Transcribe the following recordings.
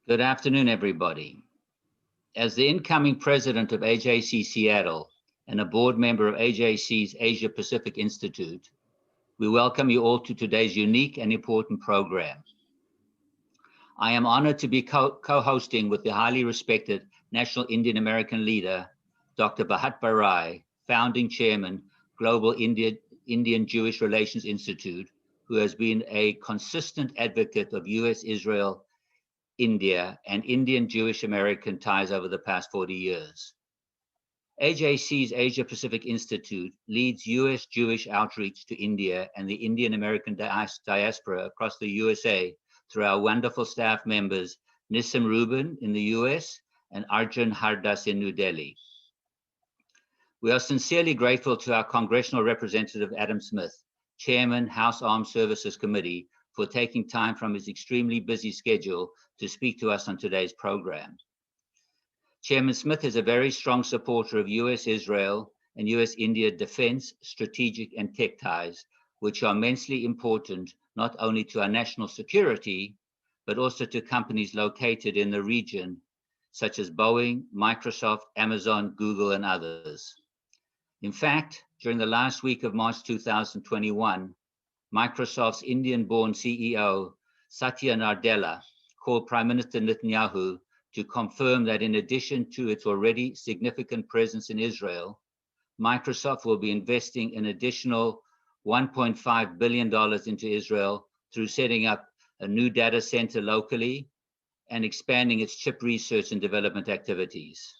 Good afternoon, everybody. As the incoming president of AJC Seattle and a board member of AJC's Asia Pacific Institute, we welcome you all to today's unique and important program. I am honored to be co-hosting with the highly respected National Indian American leader, Dr. Bharat Barai, founding chairman, Global Indian Jewish Relations Institute, who has been a consistent advocate of US-Israel, India, and Indian Jewish American ties over the past 40 years. AJC's Asia Pacific Institute leads US Jewish outreach to India and the Indian American diaspora across the USA through our wonderful staff members, Nissim Rubin in the US and Arjun Hardas in New Delhi. We are sincerely grateful to our Congressional Representative Adam Smith, Chairman, House Armed Services Committee, for taking time from his extremely busy schedule to speak to us on today's program. Chairman Smith is a very strong supporter of US-Israel and US-India defense, strategic, and tech ties, which are immensely important not only to our national security, but also to companies located in the region, such as Boeing, Microsoft, Amazon, Google, and others. In fact, during the last week of March 2021, Microsoft's Indian-born CEO, Satya Nadella, called Prime Minister Netanyahu to confirm that in addition to its already significant presence in Israel, Microsoft will be investing an additional $1.5 billion into Israel through setting up a new data center locally and expanding its chip research and development activities.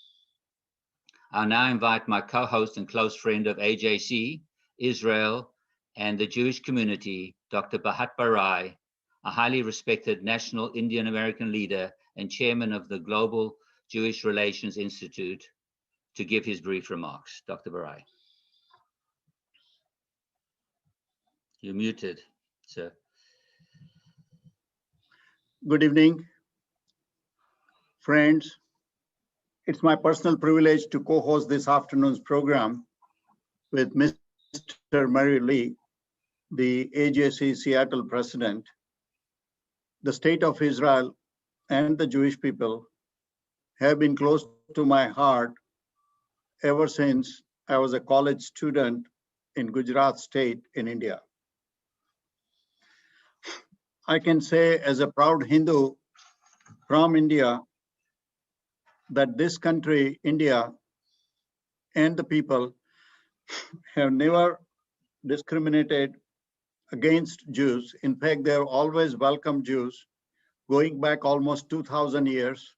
I'll now invite my co-host and close friend of AJC, Israel, and the Jewish community, Dr. Bharat Barai, a highly respected national Indian American leader and chairman of the Global Jewish Relations Institute, to give his brief remarks. Dr. Barai. You're muted, sir. Good evening, friends. It's my personal privilege to co-host this afternoon's program with Mr. Mary Lee, the AJC Seattle president. The state of Israel and the Jewish people have been close to my heart ever since I was a college student in Gujarat state in India. I can say as a proud Hindu from India that this country, India, and the people have never discriminated against Jews. In fact, they have always welcomed Jews, going back almost 2,000 years,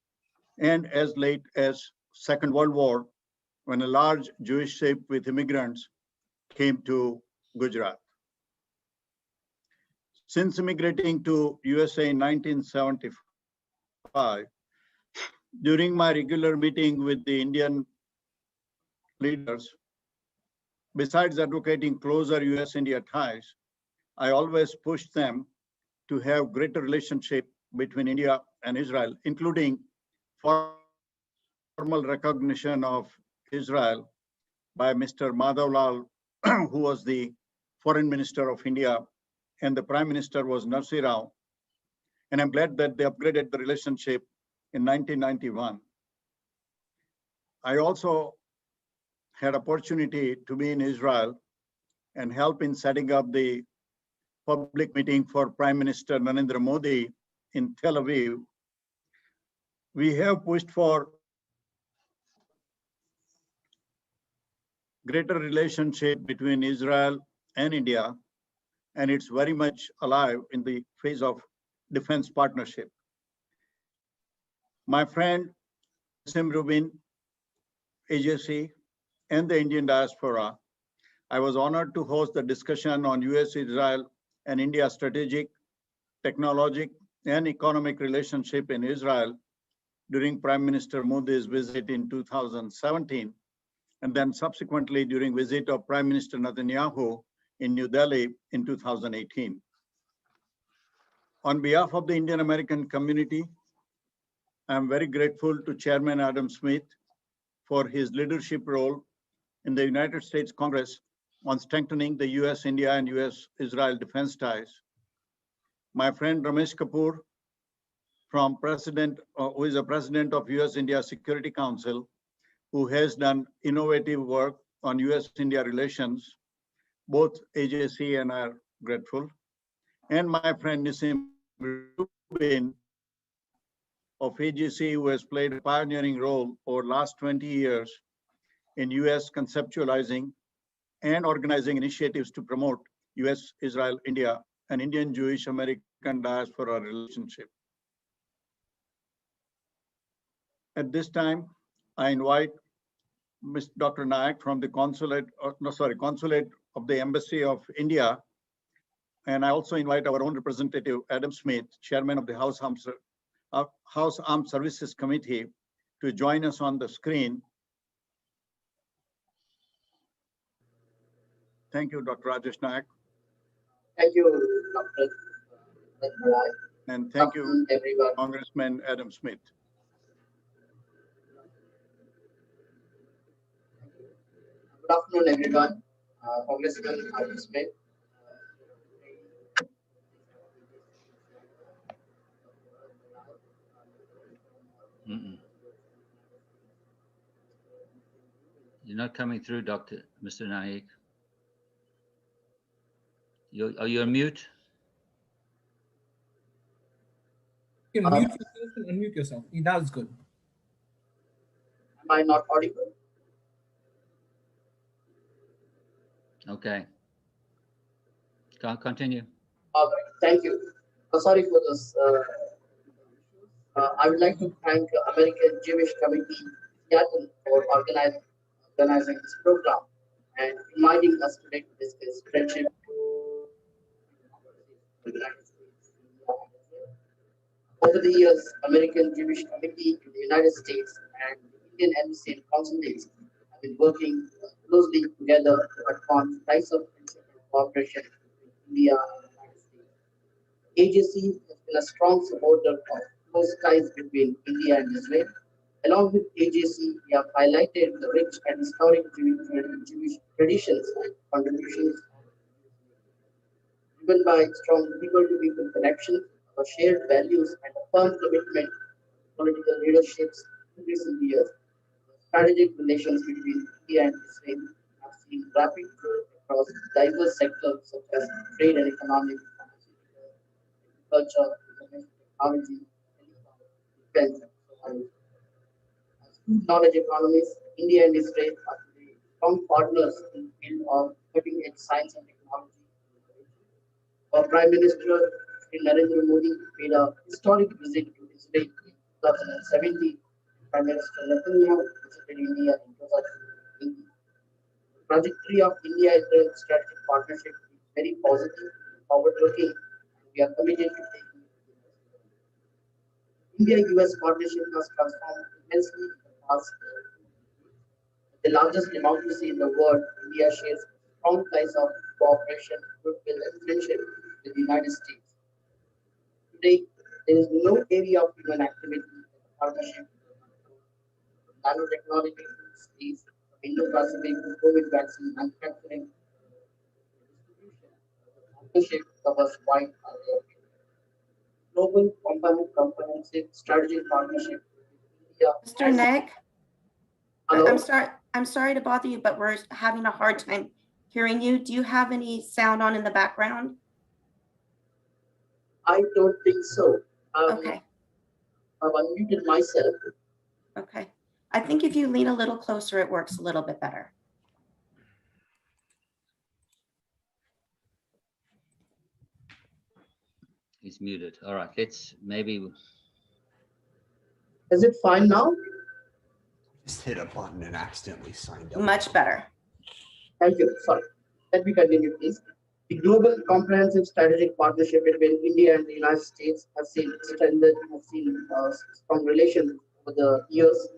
and as late as Second World War, when a large Jewish ship with immigrants came to Gujarat. Since immigrating to USA in 1975, during my regular meeting with the Indian leaders, besides advocating closer US-India ties, I always pushed them to have greater relationship between India and Israel, including formal recognition of Israel by Mr. Madhavlal, who was the foreign minister of India, and the prime minister was Narsee Rao. And I'm glad that they upgraded the relationship in 1991. I also had opportunity to be in Israel and help in setting up the public meeting for Prime Minister Narendra Modi in Tel Aviv. We have pushed for greater relationship between Israel and India, and it's very much alive in the phase of defense partnership. My friend Nissim Rubin, AJC, and the Indian diaspora, I was honored to host the discussion on US, Israel, and India strategic, technologic, and economic relationship in Israel during Prime Minister Modi's visit in 2017, and then subsequently during visit of Prime Minister Netanyahu in New Delhi in 2018. On behalf of the Indian American community, I'm very grateful to Chairman Adam Smith for his leadership role in the United States Congress on strengthening the US-India and US-Israel defense ties. My friend Ramesh Kapur from President, who is a president of US-India Security Council, who has done innovative work on US-India relations. Both AJC and I are grateful. And my friend Nissim Rubin of AJC, who has played a pioneering role over the last 20 years in US conceptualizing and organizing initiatives to promote US, Israel, India, and Indian Jewish American diaspora relationship. At this time, I invite Ms. Dr. Nayak from the Consulate of the Embassy of India. And I also invite our own representative, Adam Smith, Chairman of the House Armed Services Committee, to join us on the screen. Thank you, Dr. Rajesh Nayak. Thank you, Dr. Barai. And thank you, everyone. Congressman Adam Smith. Good afternoon, everyone. Congressman Adam Smith. You're not coming through, Mr. Naik. Are you on mute? You can mute yourself and unmute yourself. That's good. Am I not audible? Okay. Continue. All right. Thank you. Sorry for this. I would like to thank American Jewish Committee Seattle for organizing this program and inviting us today to discuss friendship. Over the years, American Jewish Committee in the United States and the Indian Embassy and Consulate have been working closely together to advance ties of friendship and cooperation between India and the United States. AJC has been a strong supporter of close ties between India and Israel. Along with AJC, we have highlighted the rich and historic Jewish traditions and contributions driven by strong people-to-people connections, our shared values, and a firm commitment to political leaderships in recent years. Strategic relations between India and Israel have seen rapid growth across diverse sectors such as trade and economics, agriculture, technology, defense, and so on. As two knowledge economies, India and Israel are today strong partners in the field of cutting-edge science and technology. Our Prime Minister Sri Narendra Modi made a historic visit to Israel in 2017. Prime Minister Netanyahu visited India in 2018. The trajectory of India-Israel strategic partnership is very positive, forward-looking, and we are committed to taking it to the next level. India-US partnership has transformed immensely in the past year. The largest democracy in the world, India shares strong ties of cooperation, goodwill, and friendship with the United States. Today, there is no area of human activity that the partnership does not cover. Nanotechnology, space, Indo-Pacific, COVID vaccine manufacturing, distribution. The partnership covers wide array of areas. Global comprehensive strategic partnership with India. Mr. Nick, Hello? I'm sorry to bother you, but we're having a hard time hearing you. Do you have any sound on in the background? I don't think so. Okay. I've unmuted myself. Okay. I think if you lean a little closer, it works a little bit better. He's muted. All right, let's maybe. Is it fine now? Just hit a button and accidentally signed up. Much better. Thank you. Sorry. Let me continue, please. The global comprehensive strategic partnership between India and the United States has seen strong relations over the years.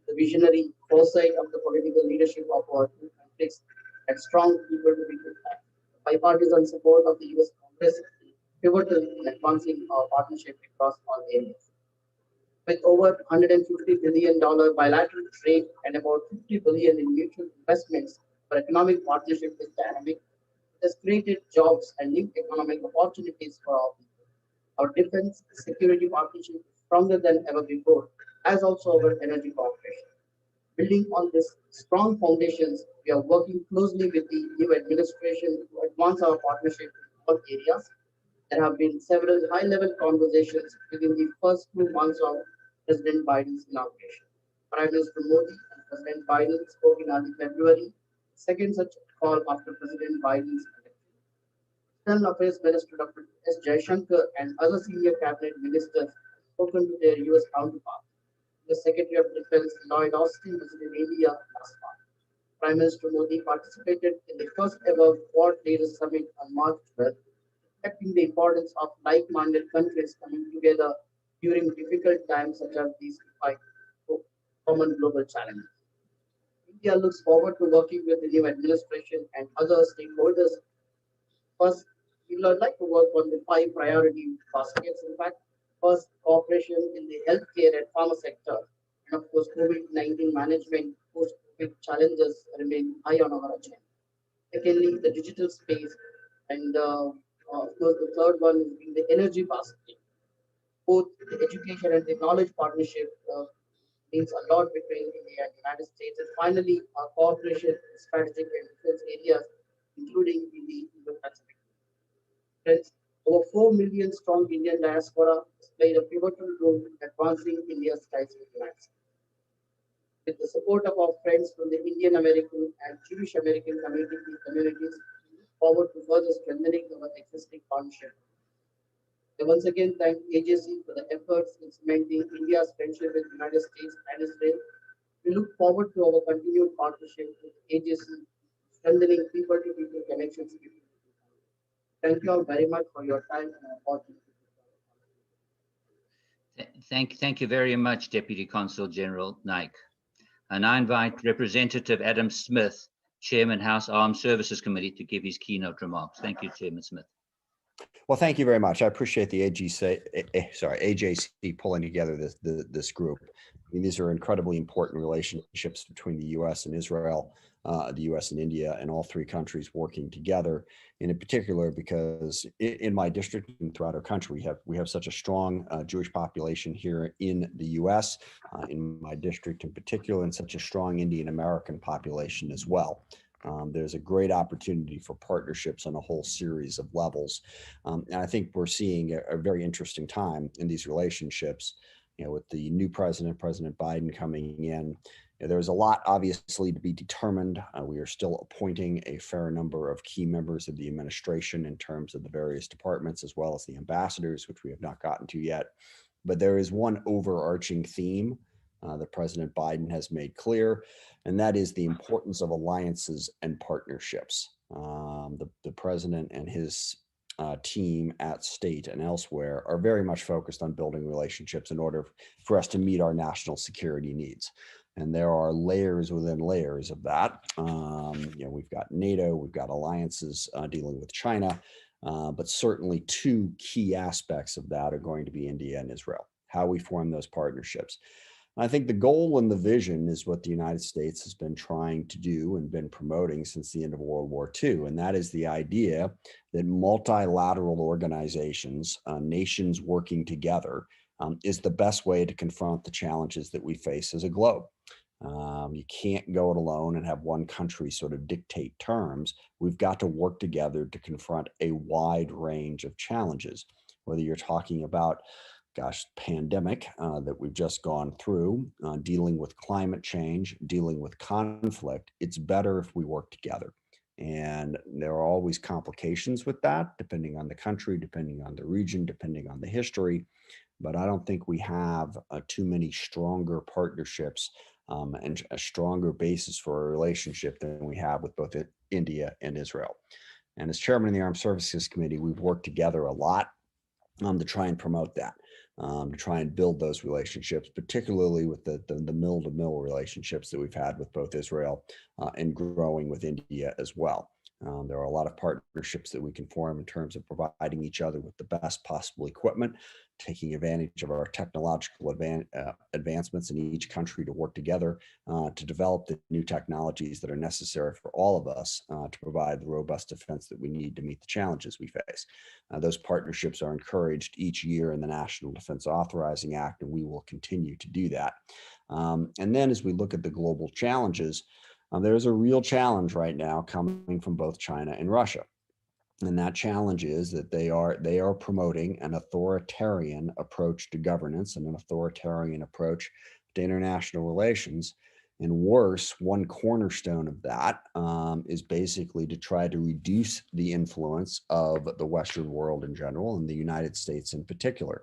The visionary foresight of the political leadership of our two countries and strong people-to-people ties. The bipartisan support of the US Congress is pivotal in advancing our partnership across all areas. With over $150 billion bilateral trade and about $50 billion in mutual investments, our economic partnership is dynamic. It has created jobs and new economic opportunities for our people. Our defense security partnership is stronger than ever before, as also our energy cooperation. Building on this strong foundations, we are working closely with the new administration to advance our partnership in all areas. There have been several high-level conversations within the first 2 months of President Biden's inauguration. Prime Minister Modi and President Biden spoke in early February, second such call after President Biden's election. External Affairs Minister Dr. S. Jaishankar and other senior cabinet ministers have spoken to their U.S. counterparts. The Secretary of Defense Lloyd Austin visited India last month. Prime Minister Modi participated in the first ever Quad Leaders Summit on March 12th, reflecting the importance of like-minded countries coming together during difficult times such as these to fight common global challenges. India looks forward to working with the new administration and other stakeholders. First, we would like to work on the 5 priority baskets. In fact, first, cooperation in the healthcare and pharma sector, and of course, COVID-19 management post-COVID challenges remain high on our agenda. Secondly, the digital space, and of course, the third one is in the energy basket. Both the education and the knowledge partnership means a lot between India and the United States. And finally, our cooperation in strategic and defense areas, including in the Indo-Pacific. Friends, over 4 million strong Indian diaspora has played a pivotal role in advancing India's ties with the United States. With the support of our friends from the Indian American and Jewish American communities, we look forward to further strengthening our existing partnership. I once again thank AJC for the efforts in cementing India's friendship with the United States and Israel. We look forward to our continued partnership with AJC, strengthening people-to-people connections. Thank you all very much for your time and opportunity. Thank you very much, Deputy Consul General Naik. And I invite Representative Adam Smith, Chairman, House Armed Services Committee, to give his keynote remarks. Thank you, Chairman Smith. Well, thank you very much. I appreciate the AJC pulling together this group. I mean, these are incredibly important relationships between the U.S. and Israel, the U.S. and India, and all 3 countries working together. And in particular, because in my district and throughout our country, we have such a strong Jewish population here in the U.S., in my district in particular, and such a strong Indian American population as well. There's a great opportunity for partnerships on a whole series of levels. And I think we're seeing a very interesting time in these relationships, with the new president, President Biden, coming in. There's a lot obviously to be determined. We are still appointing a fair number of key members of the administration in terms of the various departments, as well as the ambassadors, which we have not gotten to yet. But there is one overarching theme that President Biden has made clear, and that is the importance of alliances and partnerships. The president and his team at state and elsewhere are very much focused on building relationships in order for us to meet our national security needs. And there are layers within layers of that. We've got NATO, we've got alliances dealing with China, but certainly 2 key aspects of that are going to be India and Israel, how we form those partnerships. I think the goal and the vision is what the United States has been trying to do and been promoting since the end of World War II. And that is the idea that multilateral organizations, nations working together, is the best way to confront the challenges that we face as a globe. You can't go it alone and have one country sort of dictate terms. We've got to work together to confront a wide range of challenges, whether you're talking about pandemic that we've just gone through, dealing with climate change, dealing with conflict. It's better if we work together. And there are always complications with that, depending on the country, depending on the region, depending on the history. But I don't think we have too many stronger partnerships and a stronger basis for a relationship than we have with both India and Israel. And as chairman of the Armed Services Committee, we've worked together a lot to try and promote that. To try and build those relationships, particularly with the mill-to-mill relationships that we've had with both Israel and growing with India as well. There are a lot of partnerships that we can form in terms of providing each other with the best possible equipment, taking advantage of our technological advancements in each country to work together to develop the new technologies that are necessary for all of us to provide the robust defense that we need to meet the challenges we face. Those partnerships are encouraged each year in the National Defense Authorizing Act, and we will continue to do that. And then as we look at the global challenges, there is a real challenge right now coming from both China and Russia. And that challenge is that they are promoting an authoritarian approach to governance and an authoritarian approach to international relations. And worse, one cornerstone of that is basically to try to reduce the influence of the Western world in general and the United States in particular.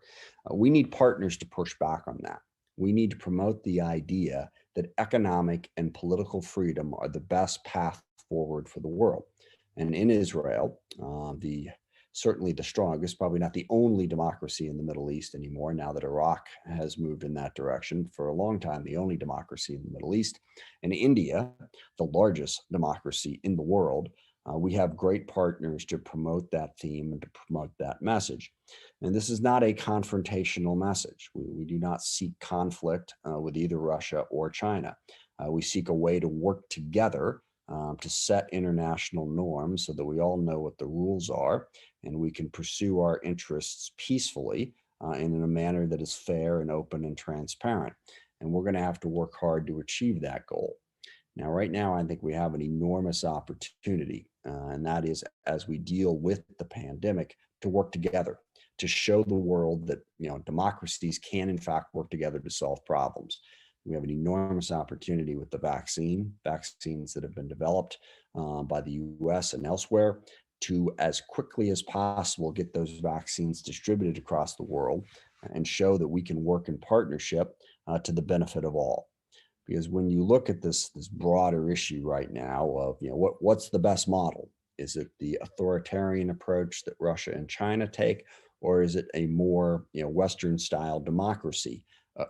We need partners to push back on that. We need to promote the idea that economic and political freedom are the best path forward for the world. And in Israel, certainly the strongest, probably not the only democracy in the Middle East anymore, now that Iraq has moved in that direction, for a long time, the only democracy in the Middle East. And India, the largest democracy in the world, we have great partners to promote that theme and to promote that message. And this is not a confrontational message. We do not seek conflict with either Russia or China. We seek a way to work together to set international norms so that we all know what the rules are and we can pursue our interests peacefully and in a manner that is fair and open and transparent. And we're going to have to work hard to achieve that goal. Now, right now, I think we have an enormous opportunity, and that is as we deal with the pandemic to work together, to show the world that democracies can in fact work together to solve problems. We have an enormous opportunity with the vaccines that have been developed by the US and elsewhere to, as quickly as possible, get those vaccines distributed across the world and show that we can work in partnership to the benefit of all. Because when you look at this broader issue right now of what's the best model? Is it the authoritarian approach that Russia and China take, or is it a more Western style democracy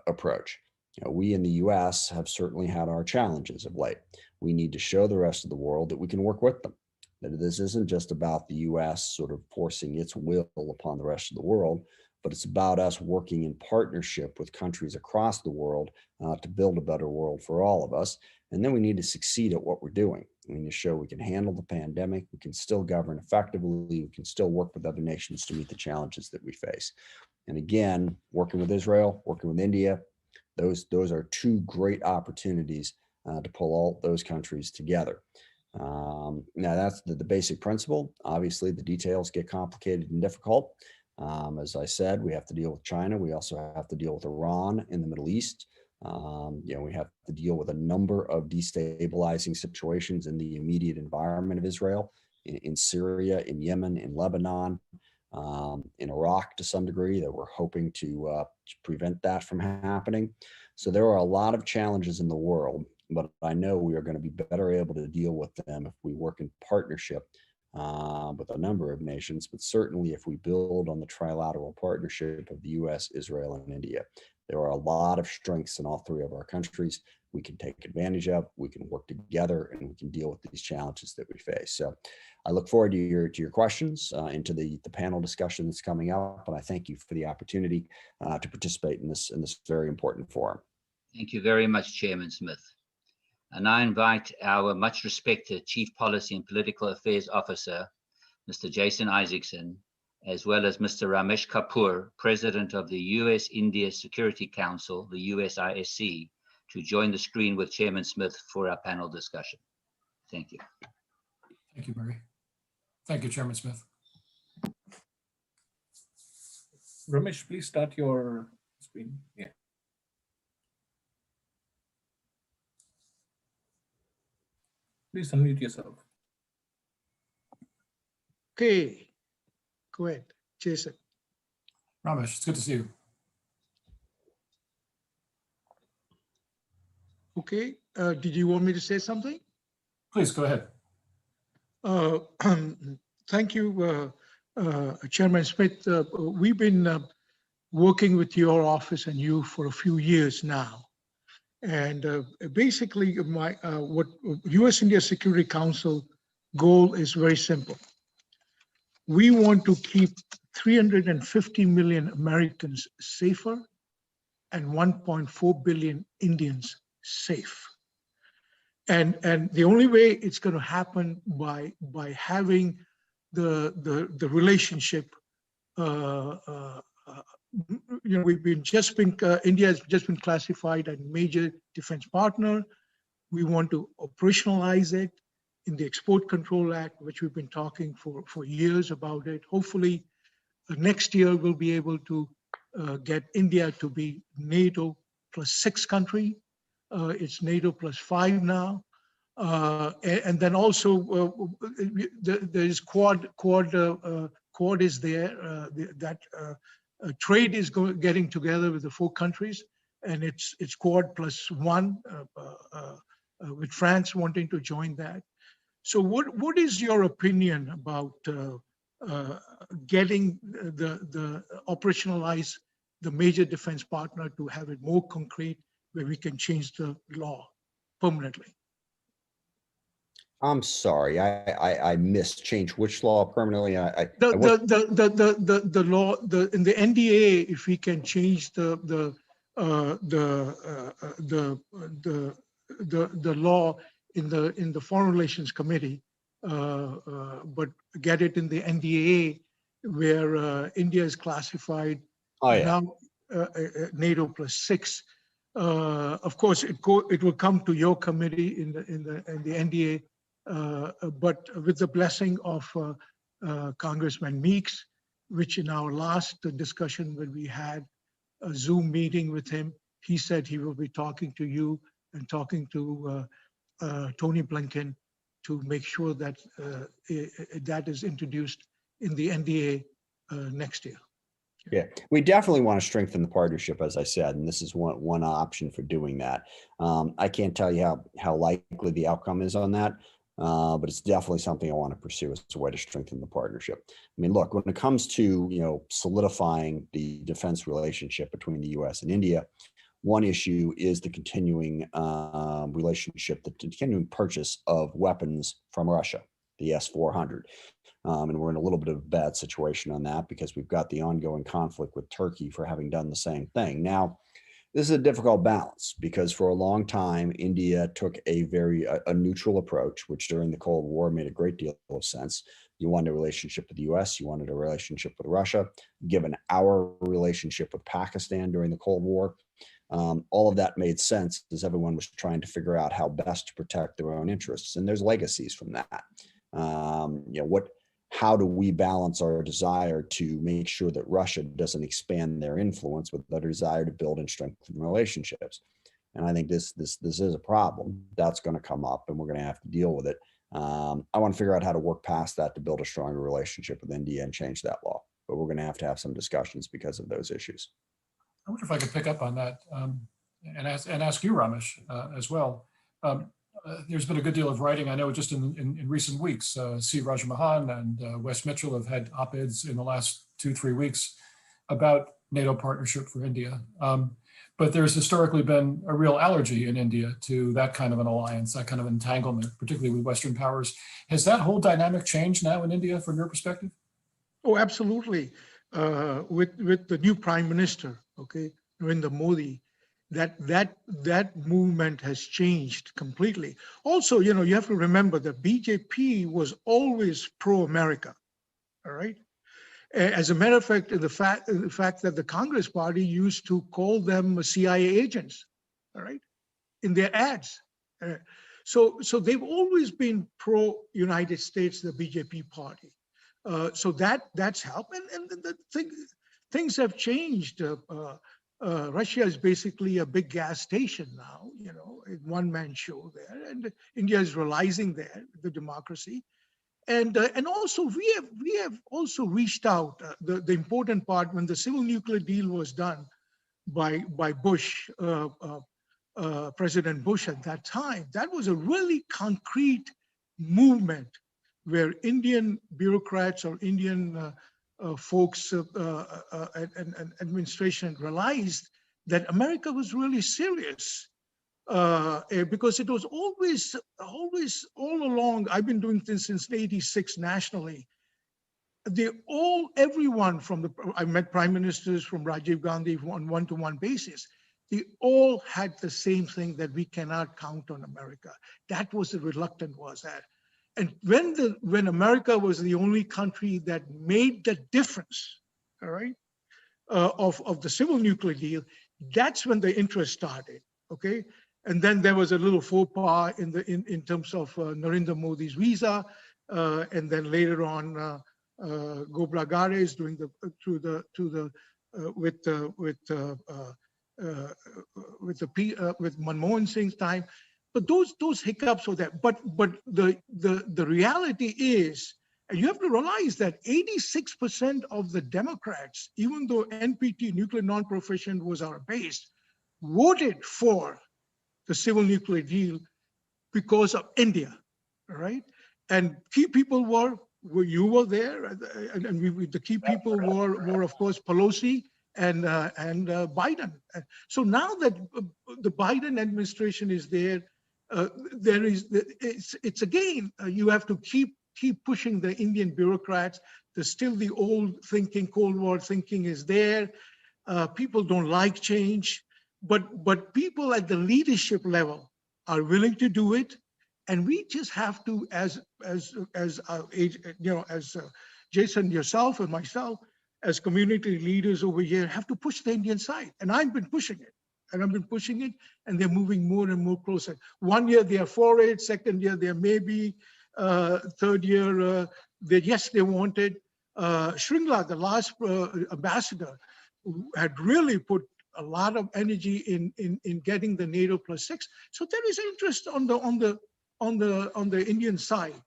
approach? We in the US have certainly had our challenges of late. We need to show the rest of the world that we can work with them, that this isn't just about the US sort of forcing its will upon the rest of the world, but it's about us working in partnership with countries across the world to build a better world for all of us. And then we need to succeed at what we're doing. We need to show we can handle the pandemic, we can still govern effectively, we can still work with other nations to meet the challenges that we face. And again, working with Israel, working with India, those are two great opportunities to pull all those countries together. Now that's the basic principle. Obviously, the details get complicated and difficult. As I said, we have to deal with China. We also have to deal with Iran in the Middle East. We have to deal with a number of destabilizing situations in the immediate environment of Israel, in Syria, in Yemen, in Lebanon, in Iraq to some degree, that we're hoping to prevent that from happening. So there are a lot of challenges in the world, but I know we are going to be better able to deal with them if we work in partnership with a number of nations, but certainly if we build on the trilateral partnership of the US, Israel, and India. There are a lot of strengths in all three of our countries we can take advantage of, we can work together, and we can deal with these challenges that we face. So I look forward to your questions and to the panel discussion that's coming up, and I thank you for the opportunity to participate in this very important forum. Thank you very much, Chairman Smith. And I invite our much respected Chief Policy and Political Affairs Officer, Mr. Jason Isaacson, as well as Mr. Ramesh Kapur, President of the U.S.-India Security Council, the USISC, to join the screen with Chairman Smith for our panel discussion. Thank you. Thank you, Barry. Thank you, Chairman Smith. Ramesh, please start your screen. Yeah. Please unmute yourself. Okay, go ahead, Jason. Ramesh, it's good to see you. Okay, did you want me to say something? Please go ahead. Thank you, Chairman Smith. We've been working with your office and you for a few years now. And basically, what U.S.-India Security Council goal is very simple. We want to keep 350 million Americans safer and 1.4 billion Indians safe. And the only way it's going to happen by having the relationship. We've been India has just been classified as major defense partner. We want to operationalize it in the Export Control Act, which we've been talking for years about it. Hopefully, next year we'll be able to get India to be NATO +6 country. It's NATO +5 now. And then also there is Quad is there. Trade is getting together with the 4 countries, and it's Quad +1 with France wanting to join that. So what is your opinion about getting the operationalize the major defense partner to have it more concrete, where we can change the law permanently? I'm sorry, I missed change which law permanently. The law in the NDA, if we can change the law in the Foreign Relations Committee, but get it in the NDA where India is classified now NATO +6. Of course, it will come to your committee in the NDA. But with the blessing of Congressman Meeks, which in our last discussion when we had a Zoom meeting with him, he said he will be talking to you and talking to Tony Blinken to make sure that that is introduced in the NDA next year. Yeah, we definitely want to strengthen the partnership, as I said, and this is one option for doing that. I can't tell you how likely the outcome is on that. But it's definitely something I want to pursue as a way to strengthen the partnership. I mean, look, when it comes to solidifying the defense relationship between the U.S. and India, one issue is the continuing relationship, the continuing purchase of weapons from Russia, the S-400. And we're in a little bit of a bad situation on that because we've got the ongoing conflict with Turkey for having done the same thing. Now, this is a difficult balance because for a long time, India took a neutral approach, which during the Cold War made a great deal of sense. You wanted a relationship with the US, you wanted a relationship with Russia. Given our relationship with Pakistan during the Cold War, all of that made sense as everyone was trying to figure out how best to protect their own interests. And there's legacies from that. How do we balance our desire to make sure that Russia doesn't expand their influence with the desire to build and strengthen relationships? And I think this is a problem that's going to come up, and we're going to have to deal with it. I want to figure out how to work past that to build a stronger relationship with India and change that law. But we're going to have some discussions because of those issues. I wonder if I could pick up on that and ask you, Ramesh, as well. There's been a good deal of writing, I know, just in recent weeks. C. Rajmohan and Wes Mitchell have had op-eds in the last 2-3 weeks about NATO partnership for India. But there's historically been a real allergy in India to that kind of an alliance, that kind of entanglement, particularly with Western powers. Has that whole dynamic changed now in India from your perspective? Oh, absolutely. With the new Prime Minister, Narendra Modi, that movement has changed completely. Also, you have to remember that BJP was always pro-America, all right? As a matter of fact, the fact that the Congress Party used to call them CIA agents, all right, in their ads. So they've always been pro-United States, the BJP party. So that's helped, and things have changed. Russia is basically a big gas station now, a one-man show there, and India is realizing the democracy, and also we have also reached out. The important part when the civil nuclear deal was done by Bush, President Bush at that time, that was a really concrete movement where Indian bureaucrats or Indian folks and administration realized that America was really serious because it was always all along. I've been doing this since '86 nationally. Everyone from I met prime ministers from Rajiv Gandhi on one-to-one basis. They all had the same thing, that we cannot count on America. That was the reluctant was that. And when America was the only country that made the difference, all right, of the civil nuclear deal, that's when the interest started, okay? And then there was a little faux pas in terms of Narendra Modi's visa, and then later on, Gobra is doing with Manmohan Singh's time. But those hiccups were there. But the reality is, and you have to realize that 86% of the Democrats, even though NPT, nuclear non-proficient, was our base, voted for the civil nuclear deal because of India, all right? And key people you were there, and the key people were of course Pelosi and Biden. So now that the Biden administration is there, it's again, you have to keep pushing the Indian bureaucrats. There's still the old thinking, Cold War thinking is there. People don't like change, but people at the leadership level are willing to do it. And we just have to, as Jason, yourself and myself, as community leaders over here, have to push the Indian side. And I've been pushing it. And they're moving more and more closer. 1 year they are for it, second year they are maybe, third year they want it. Shringla, the last ambassador, had really put a lot of energy in getting the NATO +6. So there is interest on the Indian side,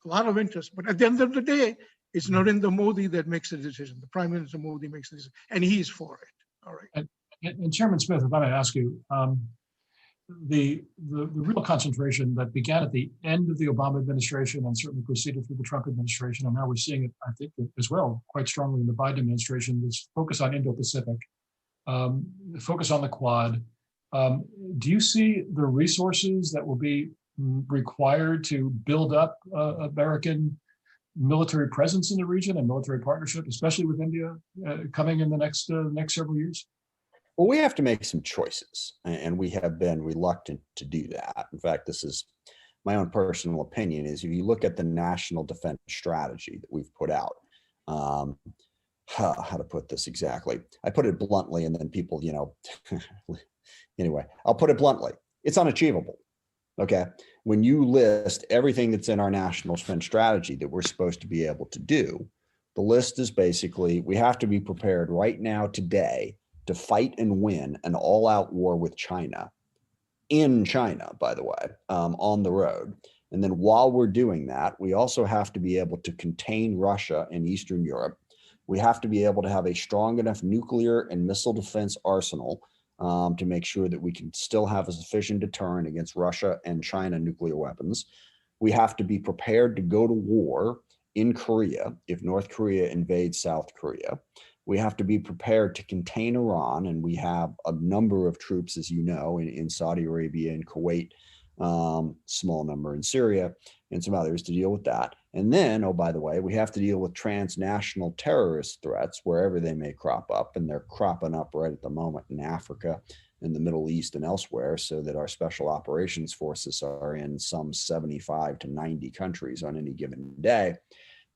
a lot of interest. But at the end of the day, it's Narendra Modi that makes the decision. The Prime Minister Modi makes the decision, and he's for it. All right. And Chairman Smith, if I may ask you, the real concentration that began at the end of the Obama administration and certainly proceeded through the Trump administration, and now we're seeing it, I think, as well, quite strongly in the Biden administration, is focus on Indo-Pacific, focus on the Quad. Do you see the resources that will be required to build up American military presence in the region and military partnership, especially with India, coming in the next several years? Well, we have to make some choices, and we have been reluctant to do that. In fact, this is my own personal opinion, is if you look at the national defense strategy that we've put out, how to put this exactly? I put it bluntly, and then people, anyway, I'll put it bluntly. It's unachievable. Okay. When you list everything that's in our national defense strategy that we're supposed to be able to do, the list is basically, we have to be prepared right now today to fight and win an all-out war with China, in China, by the way, on the road. And then while we're doing that, we also have to be able to contain Russia in Eastern Europe. We have to be able to have a strong enough nuclear and missile defense arsenal to make sure that we can still have a sufficient deterrent against Russia and China nuclear weapons. We have to be prepared to go to war in Korea if North Korea invades South Korea. We have to be prepared to contain Iran, and we have a number of troops, as you know, in Saudi Arabia and Kuwait, small number in Syria, and some others to deal with that. And then, oh, by the way, we have to deal with transnational terrorist threats wherever they may crop up, and they're cropping up right at the moment in Africa, in the Middle East, and elsewhere, so that our special operations forces are in some 75 to 90 countries on any given day.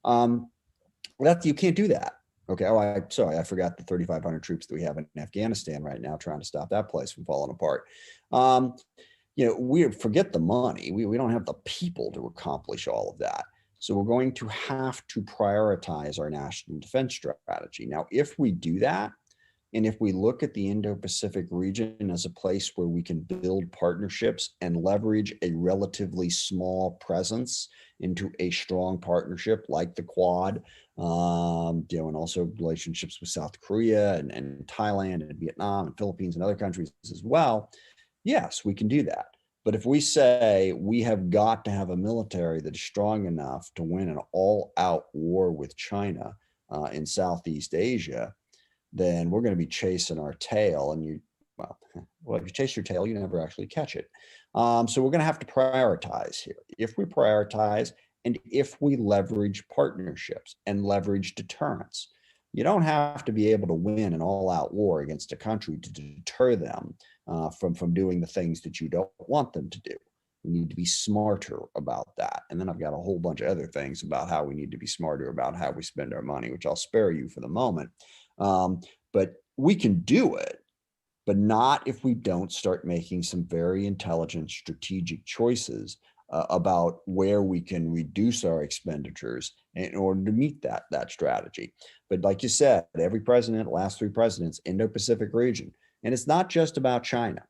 You can't do that. Okay. Oh, sorry, I forgot the 3,500 troops that we have in Afghanistan right now, trying to stop that place from falling apart. We forget the money. We don't have the people to accomplish all of that. So we're going to have to prioritize our national defense strategy. Now, if we do that, and if we look at the Indo-Pacific region as a place where we can build partnerships and leverage a relatively small presence into a strong partnership like the Quad, and also relationships with South Korea and Thailand and Vietnam and Philippines and other countries as well, yes, we can do that. But if we say we have got to have a military that is strong enough to win an all-out war with China in Southeast Asia, then we're going to be chasing our tail. And Well, if you chase your tail, you never actually catch it. So we're going to have to prioritize here. If we prioritize and if we leverage partnerships and leverage deterrence, you don't have to be able to win an all-out war against a country to deter them from doing the things that you don't want them to do. We need to be smarter about that. And then I've got a whole bunch of other things about how we need to be smarter about how we spend our money, which I'll spare you for the moment. But we can do it, but not if we don't start making some very intelligent strategic choices about where we can reduce our expenditures in order to meet that strategy. But like you said, every president, last 3 presidents, Indo-Pacific region, and it's not just about China.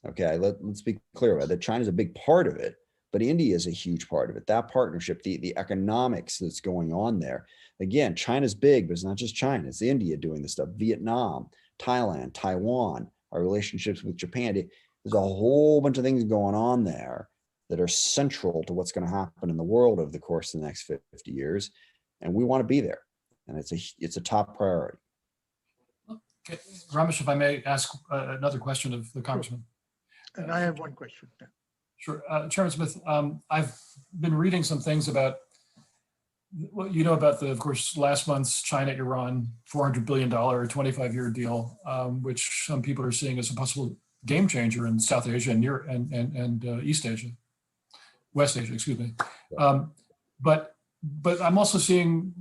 Okay, let's be clear about that. China's a big part of it, but India is a huge part of it. That partnership, the economics that's going on there. Again, China's big, but it's not just China. It's India doing this stuff. Vietnam, Thailand, Taiwan, our relationships with Japan. There's a whole bunch of things going on there that are central to what's going to happen in the world over the course of the next 50 years. And we want to be there. And it's a top priority. Okay. Ramesh, if I may ask another question of the Congressman. And I have one question. Sure. Chairman Smith, I've been reading some things about, well, you know about of course, last month's China-Iran $400 billion 25-year deal, which some people are seeing as a possible game changer in South Asia and East Asia, West Asia, excuse me. But I'm also seeing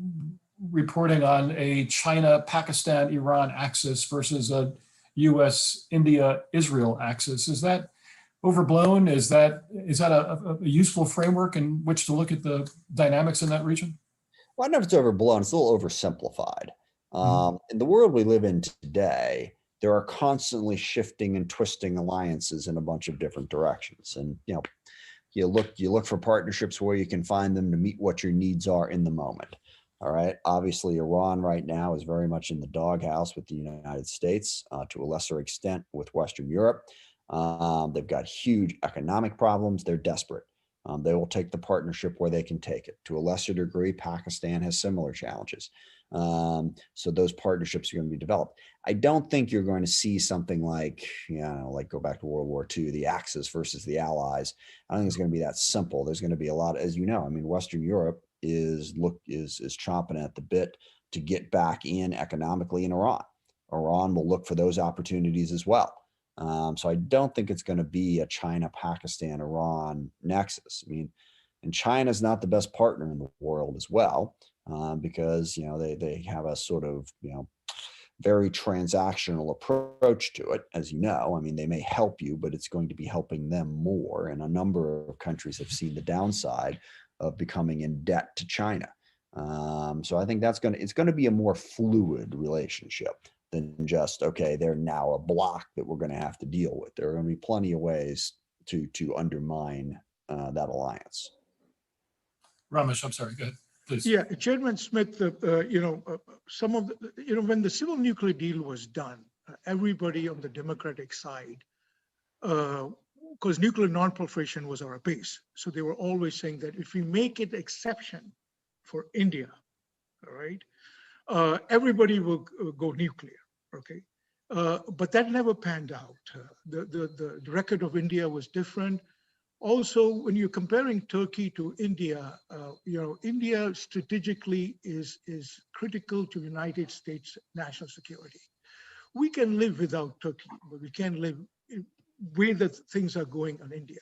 reporting on a China-Pakistan-Iran axis versus a U.S.-India-Israel axis. Is that overblown? Is that a useful framework in which to look at the dynamics in that region? Well, I don't know if it's overblown. It's a little oversimplified. In the world we live in today, there are constantly shifting and twisting alliances in a bunch of different directions. And you look for partnerships where you can find them to meet what your needs are in the moment. All right. Obviously, Iran right now is very much in the doghouse with the United States, to a lesser extent with Western Europe. They've got huge economic problems. They're desperate. They will take the partnership where they can take it. To a lesser degree, Pakistan has similar challenges. So those partnerships are going to be developed. I don't think you're going to see something like, like go back to World War II, the Axis versus the Allies. I don't think it's going to be that simple. There's going to be a lot, as you know, I mean, Western Europe is chomping at the bit to get back in economically in Iran. Iran will look for those opportunities as well. So I don't think it's going to be a China, Pakistan, Iran nexus. I mean, and China's not the best partner in the world as well, because, they have a sort of, very transactional approach to it. As you know, I mean, they may help you, but it's going to be helping them more. And a number of countries have seen the downside of becoming in debt to China. So I think it's going to be a more fluid relationship than just, okay, they're now a block that we're going to have to deal with. There are going to be plenty of ways to undermine that alliance. Ramesh, I'm sorry, go ahead, please. Yeah, Chairman Smith, some of the, when the civil nuclear deal was done, everybody on the Democratic side, because nuclear non-proliferation was our base. So they were always saying that if we make it exception for India, all right, everybody will go nuclear, okay? But that never panned out. The record of India was different. Also, when you're comparing Turkey to India, India strategically is critical to United States national security. We can live without Turkey, but we can't live where the things are going on India.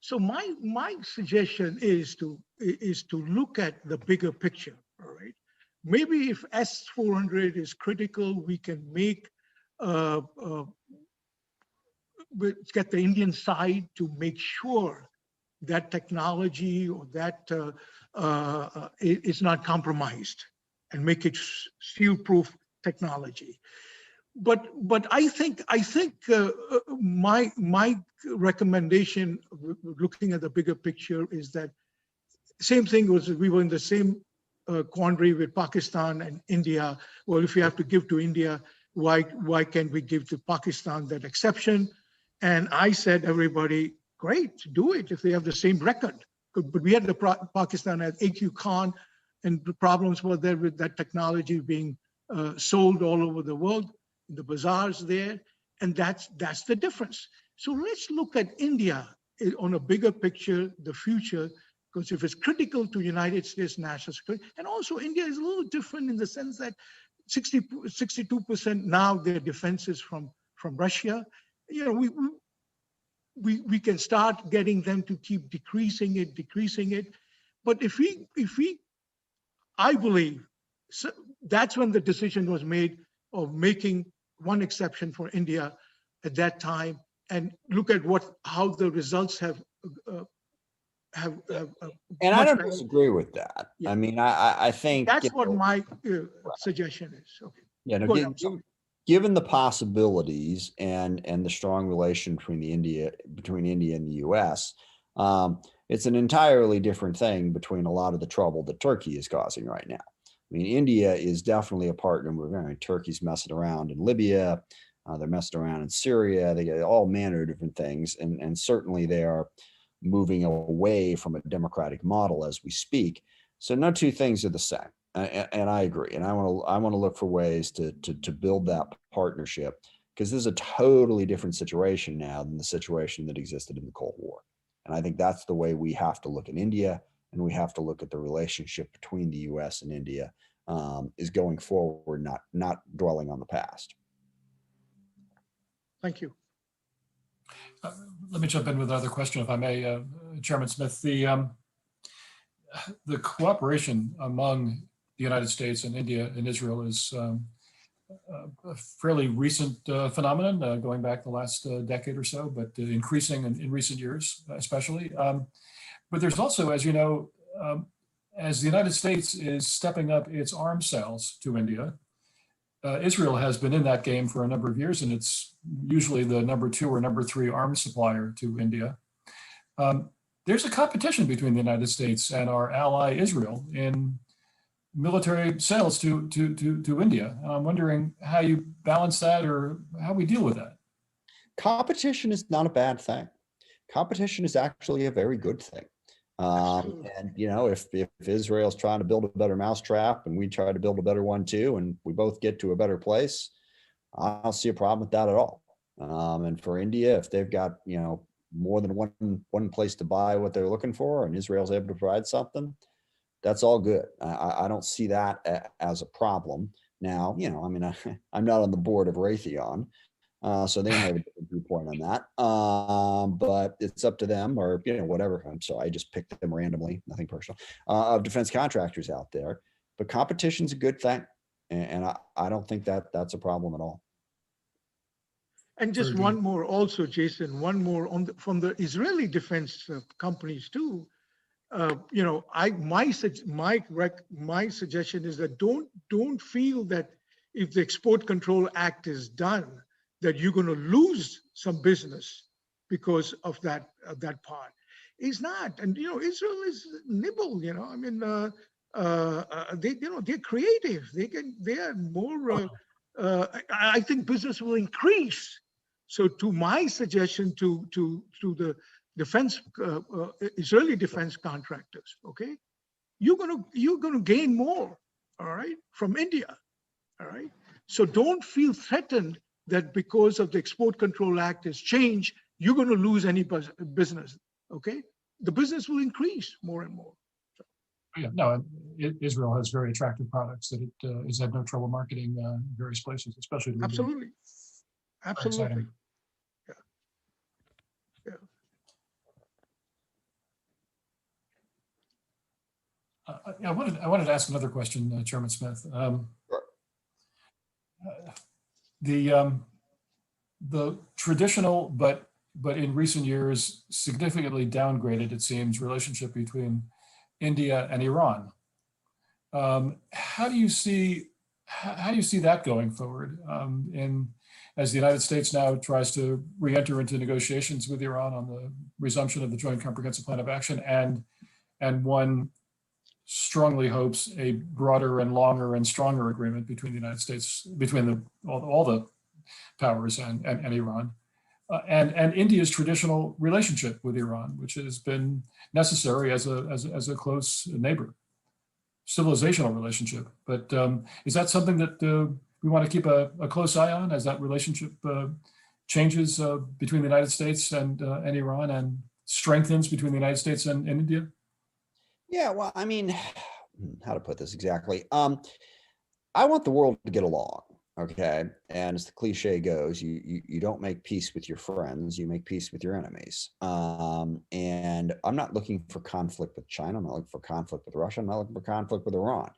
So my suggestion is to look at the bigger picture, all right? Maybe if S-400 is critical, we can make get the Indian side to make sure that technology or that is not compromised and make it steel-proof technology. But I think my recommendation, looking at the bigger picture, is that same thing was we were in the same quandary with Pakistan and India. Well, if we have to give to India, why can't we give to Pakistan that exception? And I said, everybody, great, do it if they have the same record. But we had Pakistan at AQ Khan, and the problems were there with that technology being sold all over the world, in the bazaars there. And that's the difference. So let's look at India on a bigger picture, the future, because if it's critical to United States national security, and also India is a little different in the sense that 62% now their defenses from Russia. You know, we can start getting them to keep decreasing it. But if we, I believe, so that's when the decision was made of making one exception for India at that time, and look at how the results have. And I don't disagree with that. Yeah. I mean, I think that's what my suggestion is. Okay. Yeah. No, given the possibilities and the strong relation between India and the U.S., it's an entirely different thing between a lot of the trouble that Turkey is causing right now. I mean, India is definitely a partner. Turkey's messing around in Libya. They're messing around in Syria. They get all manner of different things. And certainly they are moving away from a democratic model as we speak. So no two things are the same. And I agree. And I want to look for ways to build that partnership, because this is a totally different situation now than the situation that existed in the Cold War. And I think that's the way we have to look at India, and we have to look at the relationship between the U.S. and India is going forward, not dwelling on the past. Thank you. Let me jump in with another question, if I may, Chairman Smith. The cooperation among the United States and India and Israel is a fairly recent phenomenon, going back the last decade or so, but increasing in recent years, especially. But there's also, as you know, as the United States is stepping up its arms sales to India, Israel has been in that game for a number of years, and it's usually the number 2 or number 3 arms supplier to India. There's a competition between the United States and our ally Israel in military sales to India. I'm wondering how you balance that, or how we deal with that. Competition is not a bad thing. Competition is actually a very good thing. And you know, if Israel's trying to build a better mousetrap and we try to build a better one too, and we both get to a better place, I don't see a problem with that at all. And for India, if they've got, you know, more than one place to buy what they're looking for, and Israel's able to provide something, that's all good. I don't see that as a problem. Now, you know, I mean, I'm not on the board of Raytheon, so they may have a different viewpoint on that. But it's up to them, or, you know, whatever. I'm sorry, I just picked them randomly, nothing personal, of defense contractors out there. But competition's a good thing. And I don't think that's a problem at all. And just one more also, Jason, one more from the Israeli defense companies too. You know, my suggestion is that don't feel that if the Export Control Act is done, that you're going to lose some business because of that part. It's not. And you know, Israel is nimble. You know, I mean, they're creative. They are more. I think business will increase. So, to my suggestion to the defense Israeli defense contractors, okay, you're gonna gain more, all right, from India, all right. So don't feel threatened that because of the Export Control Act has changed, you're going to lose any business, okay? The business will increase more and more. So. Yeah, no, Israel has very attractive products that it has had no trouble marketing in various places, especially. Absolutely, absolutely. Yeah. I wanted to ask another question, Chairman Smith. The traditional, but in recent years significantly downgraded, it seems, relationship between India and Iran. How do you see that going forward? As the United States now tries to re-enter into negotiations with Iran on the resumption of the Joint Comprehensive Plan of Action, and one strongly hopes a broader and longer and stronger agreement between the United States, between all the powers and Iran, and India's traditional relationship with Iran, which has been necessary as a close neighbor, civilizational relationship. But is that something that we want to keep a close eye on as that relationship changes between the United States and Iran, and strengthens between the United States and India? Yeah, well, I mean, how to put this exactly? I want the world to get along, okay? And as the cliche goes, you don't make peace with your friends, you make peace with your enemies. And I'm not looking for conflict with China, I'm not looking for conflict with Russia, I'm not looking for conflict with Iran.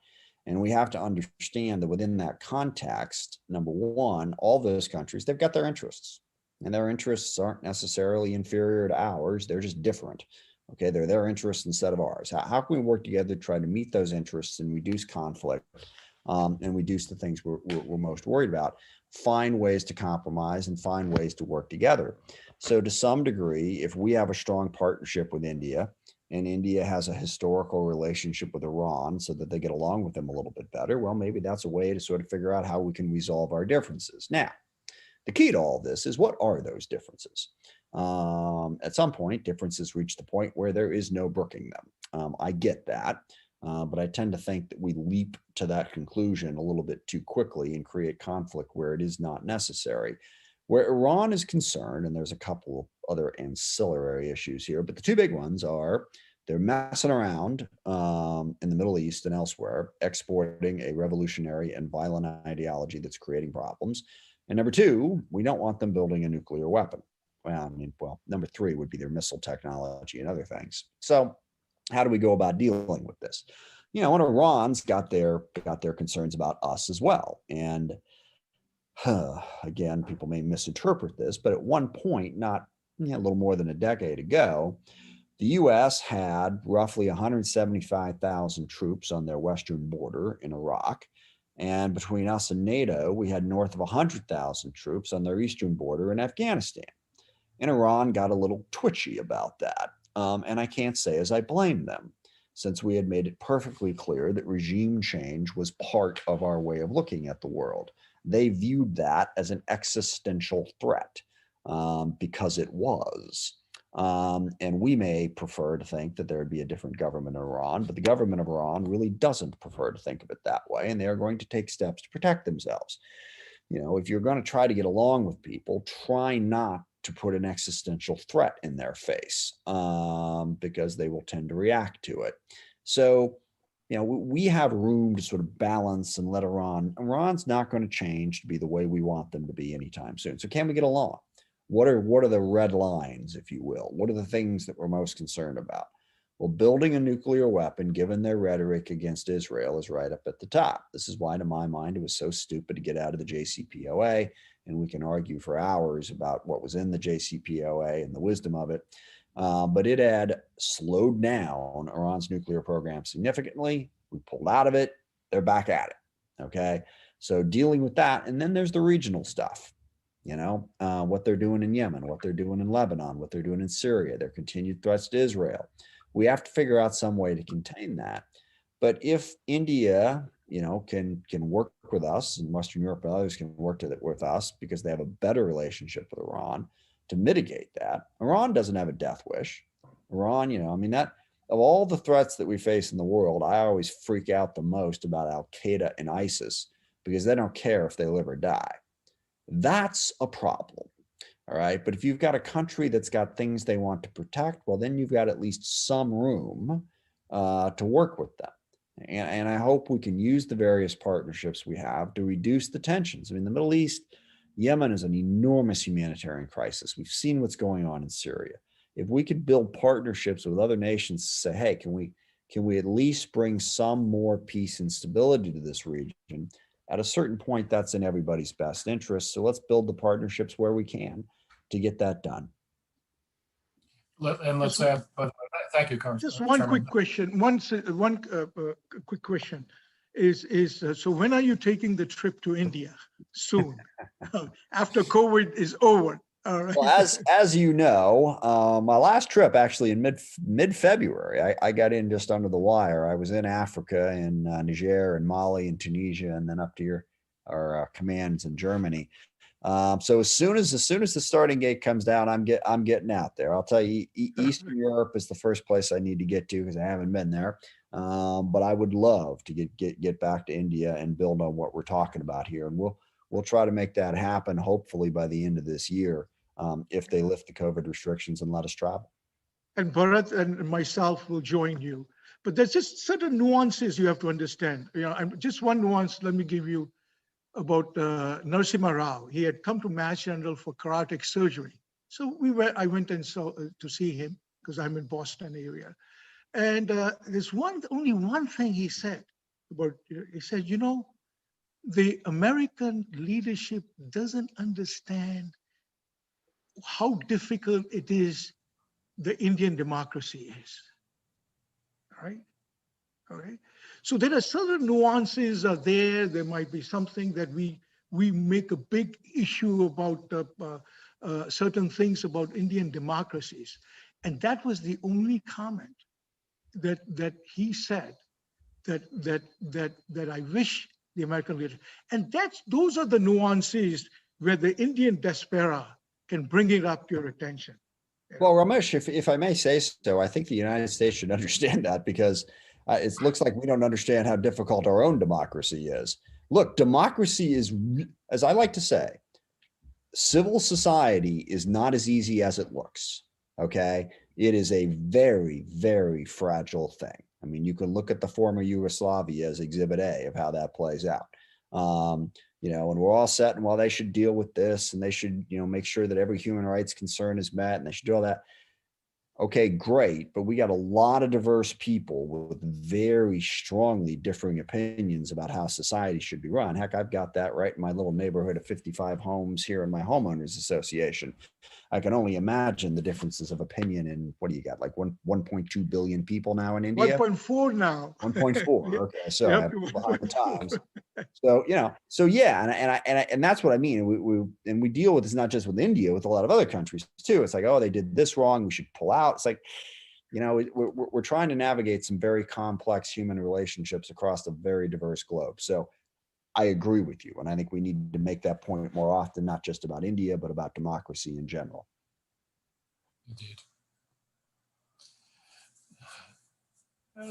And we have to understand that within that context, number one, all those countries, they've got their interests. And their interests aren't necessarily inferior to ours, they're just different. Okay, they're their interests instead of ours. How can we work together to try to meet those interests and reduce conflict and reduce the things we're most worried about? Find ways to compromise and find ways to work together. So to some degree, if we have a strong partnership with India, and India has a historical relationship with Iran so that they get along with them a little bit better, well, maybe that's a way to sort of figure out how we can resolve our differences. Now, the key to all this is, what are those differences? At some point, differences reach the point where there is no brooking them. I get that, but I tend to think that we leap to that conclusion a little bit too quickly and create conflict where it is not necessary. Where Iran is concerned, and there's a couple of other ancillary issues here, but the two big ones are they're messing around in the Middle East and elsewhere, exporting a revolutionary and violent ideology that's creating problems. And number two, we don't want them building a nuclear weapon. Well, number three would be their missile technology and other things. So how do we go about dealing with this? You know, and Iran's got their concerns about us as well. And again, people may misinterpret this, but at one point, not a little more than a decade ago, the U.S. had roughly 175,000 troops on their western border in Iraq. And between us and NATO, we had north of 100,000 troops on their eastern border in Afghanistan. And Iran got a little twitchy about that. And I can't say as I blame them, since we had made it perfectly clear that regime change was part of our way of looking at the world. They viewed that as an existential threat because it was. And we may prefer to think that there would be a different government in Iran, but the government of Iran really doesn't prefer to think of it that way, and they are going to take steps to protect themselves. You know, if you're going to try to get along with people, try not to put an existential threat in their face because they will tend to react to it. So, you know, we have room to sort of balance and let Iran's not going to change to be the way we want them to be anytime soon. So can we get along? What are the red lines, if you will? What are the things that we're most concerned about? Well, building a nuclear weapon, given their rhetoric against Israel, is right up at the top. This is why, to my mind, it was so stupid to get out of the JCPOA. And we can argue for hours about what was in the JCPOA and the wisdom of it. But it had slowed down Iran's nuclear program significantly. We pulled out of it. They're back at it. Okay. So dealing with that. And then there's the regional stuff. You know, what they're doing in Yemen, what they're doing in Lebanon, what they're doing in Syria, their continued threats to Israel. We have to figure out some way to contain that. But if India, you know, can work with us, and Western Europe and others can work with us because they have a better relationship with Iran to mitigate that. Iran doesn't have a death wish. Iran, you know, I mean, that of all the threats that we face in the world, I always freak out the most about Al-Qaeda and ISIS because they don't care if they live or die. That's a problem. All right. But if you've got a country that's got things they want to protect, well, then you've got at least some room to work with them. And I hope we can use the various partnerships we have to reduce the tensions. I mean, the Middle East, Yemen is an enormous humanitarian crisis. We've seen what's going on in Syria. If we could build partnerships with other nations to say, hey, can we at least bring some more peace and stability to this region? At a certain point, that's in everybody's best interest. So let's build the partnerships where we can to get that done. And let's add, thank you, Congressman. Just one quick question. One quick question is so when are you taking the trip to India? Soon, after COVID is over. All right. Well, as you know, my last trip actually in mid-February, I got in just under the wire. I was in Africa, in Niger and Mali and Tunisia, and then up to our commands in Germany. So as soon as the starting gate comes down, I'm getting out there. I'll tell you, Eastern Europe is the first place I need to get to because I haven't been there. But I would love to get back to India and build on what we're talking about here, and we'll we'll try to make that happen, hopefully by the end of this year, if they lift the COVID restrictions and let us travel. And Bharat and myself will join you. But there's just certain nuances you have to understand. Just one nuance, let me give you about Narasimha Rao. He had come to Mass General for carotid surgery. So I went and saw to see him because I'm in Boston area. And there's only one thing he said about, he said, the American leadership doesn't understand how difficult it is the Indian democracy is. All right. All right. So there are certain nuances are there. There might be something that we make a big issue about certain things about Indian democracies. And that was the only comment that he said that I wish the American leader. And those are the nuances where the Indian diaspora can bring it up to your attention. Well, Ramesh, if I may say so, I think the United States should understand that, because it looks like we don't understand how difficult our own democracy is. Look, democracy is, as I like to say, civil society is not as easy as it looks, okay? It is a very, very fragile thing. I mean, you can look at the former Yugoslavia as exhibit A of how that plays out. And we're all set, and well, they should deal with this, and they should, make sure that every human rights concern is met, and they should do all that. Okay, great. But we got a lot of diverse people with very strongly differing opinions about how society should be run. Heck, I've got that right in my little neighborhood of 55 homes here in my homeowners association. I can only imagine the differences of opinion in, what do you got, like 1.2 billion people now in India? 1.4 now. 1.4. Okay, so Yep, I have behind the 1.4. times. So yeah, and that's what I mean. We deal with this not just with India, with a lot of other countries too. It's like, oh, they did this wrong, we should pull out. It's like, we're trying to navigate some very complex human relationships across a very diverse globe. So I agree with you, and I think we need to make that point more often, not just about India, but about democracy in general. Indeed.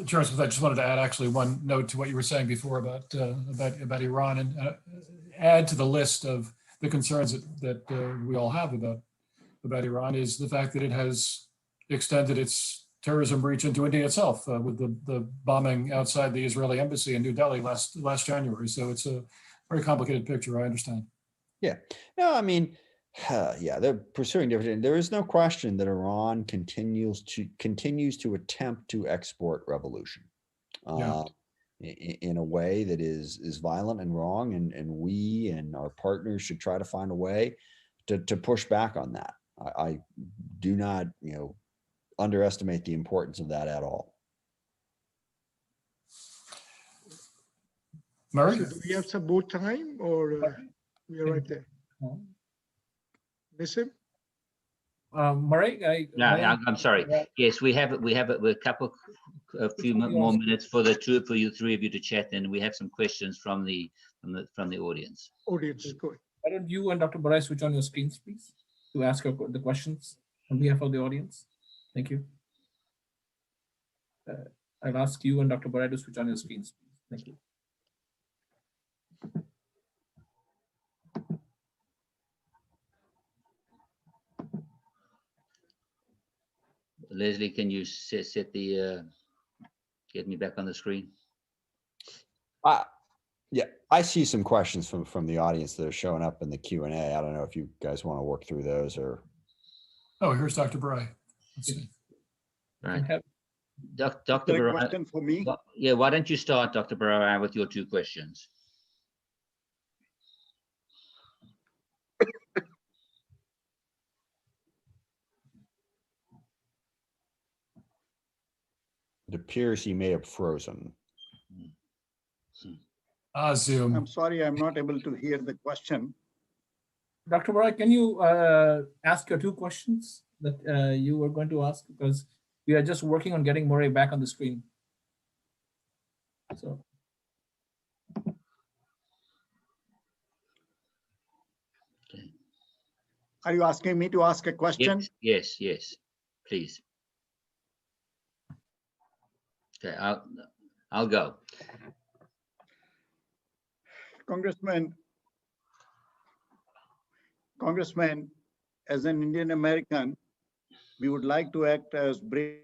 Joseph, I just wanted to add actually one note to what you were saying before about Iran, and add to the list of the concerns that we all have about Iran is the fact that it has extended its terrorism reach into India itself with the bombing outside the Israeli embassy in New Delhi last January. So it's a very complicated picture, I understand. Yeah. No, I mean, yeah, they're pursuing different. There is no question that Iran continues to attempt to export revolution in a way that is violent and wrong, and we and our partners should try to find a way to push back on that. I do not, underestimate the importance of that at all. Murray? So do we have some more time, or we are right there? Miss him? Murray, I'm sorry. Yes, we have a few more minutes for you three of you to chat, and we have some questions from the audience. Audience, go ahead. why don't you and Dr. Barai switch on your screens, please, to ask the questions on behalf of the audience? Thank you. I'll ask you and Dr. Barai to switch on your screens, please. Thank you. Leslie, can you set the get me back on the screen? Yeah, I see some questions from the audience that are showing up in the Q&A. I don't know if you guys want to work through those or. Oh, here's Dr. Barai. Let's see. All right. Dr. Barai, Barai, question for me? Yeah, why don't you start, Dr. Barai, with your two questions? It appears he may have frozen. Zoom. I'm sorry, I'm not able to hear the question. Dr. Barai, can you ask your two questions that you were going to ask? Because we are just working on getting Murray back on the screen. So. Okay. Are you asking me to ask a question? Yes, please. Okay, I'll go. Congressman, Congressman, as an Indian American, we would like to act as bridge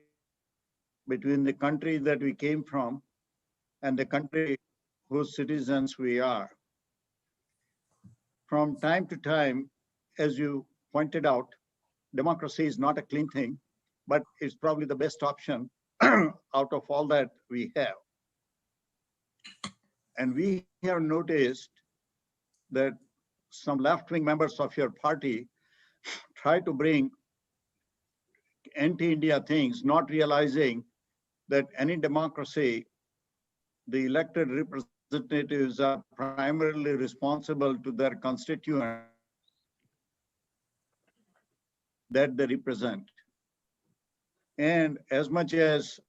between the country that we came from and the country whose citizens we are. From time to time, as you pointed out, democracy is not a clean thing, but it's probably the best option out of all that we have. And we have noticed that some left-wing members of your party try to bring anti-India things, not realizing that any democracy, the elected representatives are primarily responsible to their constituents that they represent. And as much as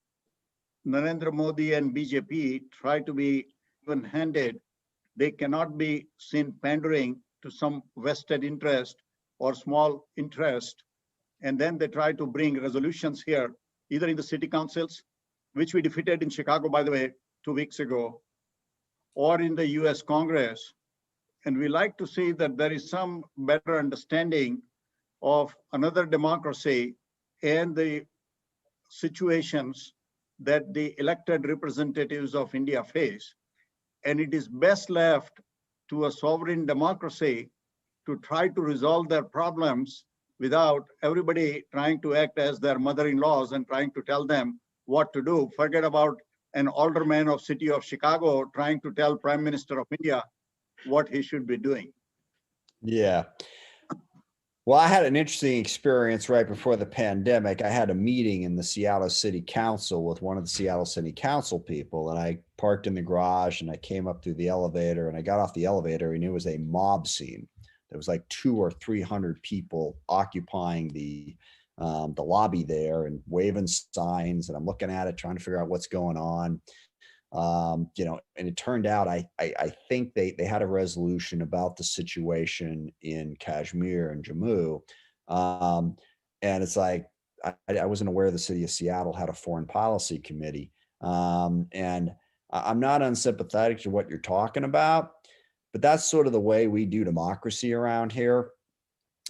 Narendra Modi and BJP try to be even-handed, they cannot be seen pandering to some vested interest or small interest. And then they try to bring resolutions here, either in the city councils, which we defeated in Chicago, by the way, 2 weeks ago, or in the US Congress. And we like to see that there is some better understanding of another democracy and the situations that the elected representatives of India face. And it is best left to a sovereign democracy to try to resolve their problems without everybody trying to act as their mother-in-laws and trying to tell them what to do. Forget about an alderman of city of Chicago trying to tell Prime Minister of India what he should be doing. Yeah. Well, I had an interesting experience right before the pandemic. I had a meeting in the Seattle City Council with one of the Seattle City Council people, and I parked in the garage and I came up through the elevator and I got off the elevator and it was a mob scene. There was like 200 or 300 people occupying the lobby there and waving signs, and I'm looking at it, trying to figure out what's going on. And it turned out I think they had a resolution about the situation in Kashmir and Jammu. And it's like, I wasn't aware the city of Seattle had a foreign policy committee. And I'm not unsympathetic to what you're talking about, but that's sort of the way we do democracy around here.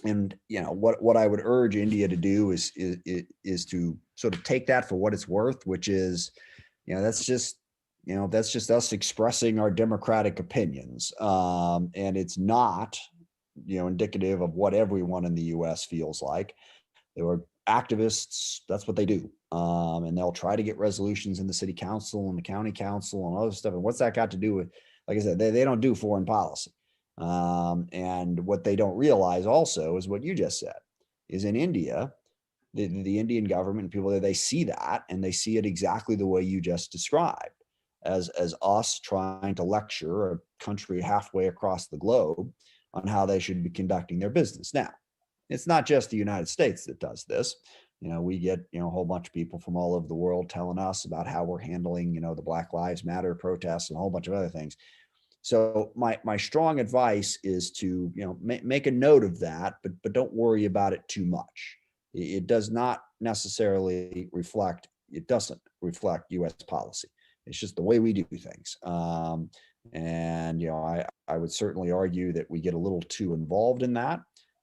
And what I would urge India to do is to sort of take that for what it's worth, which is, that's just us expressing our democratic opinions. And it's not, indicative of what everyone in the US feels like. They were activists. That's what they do. And they'll try to get resolutions in the city council and the county council and other stuff. And what's that got to do with, like I said, they don't do foreign policy. And what they don't realize also is what you just said, is in India, the Indian government and people there, they see that, and they see it exactly the way you just described, as us trying to lecture a country halfway across the globe on how they should be conducting their business. Now, it's not just the United States that does this. We get, a whole bunch of people from all over the world telling us about how we're handling, the Black Lives Matter protests and a whole bunch of other things. So my strong advice is to, make a note of that, but don't worry about it too much. It does not necessarily reflect, it doesn't reflect US policy. It's just the way we do things. And, I would certainly argue that we get a little too involved in that.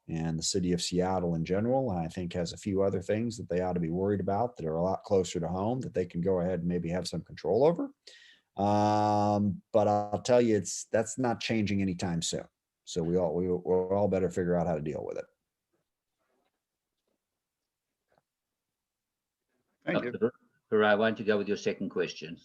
And the city of Seattle in general, I think, has a few other things that they ought to be worried about that are a lot closer to home that they can go ahead and maybe have some control over. But I'll tell you, that's not changing anytime soon. So we're all better figure out how to deal with it. Thank you. Dr. Barai, why don't you go with your second question?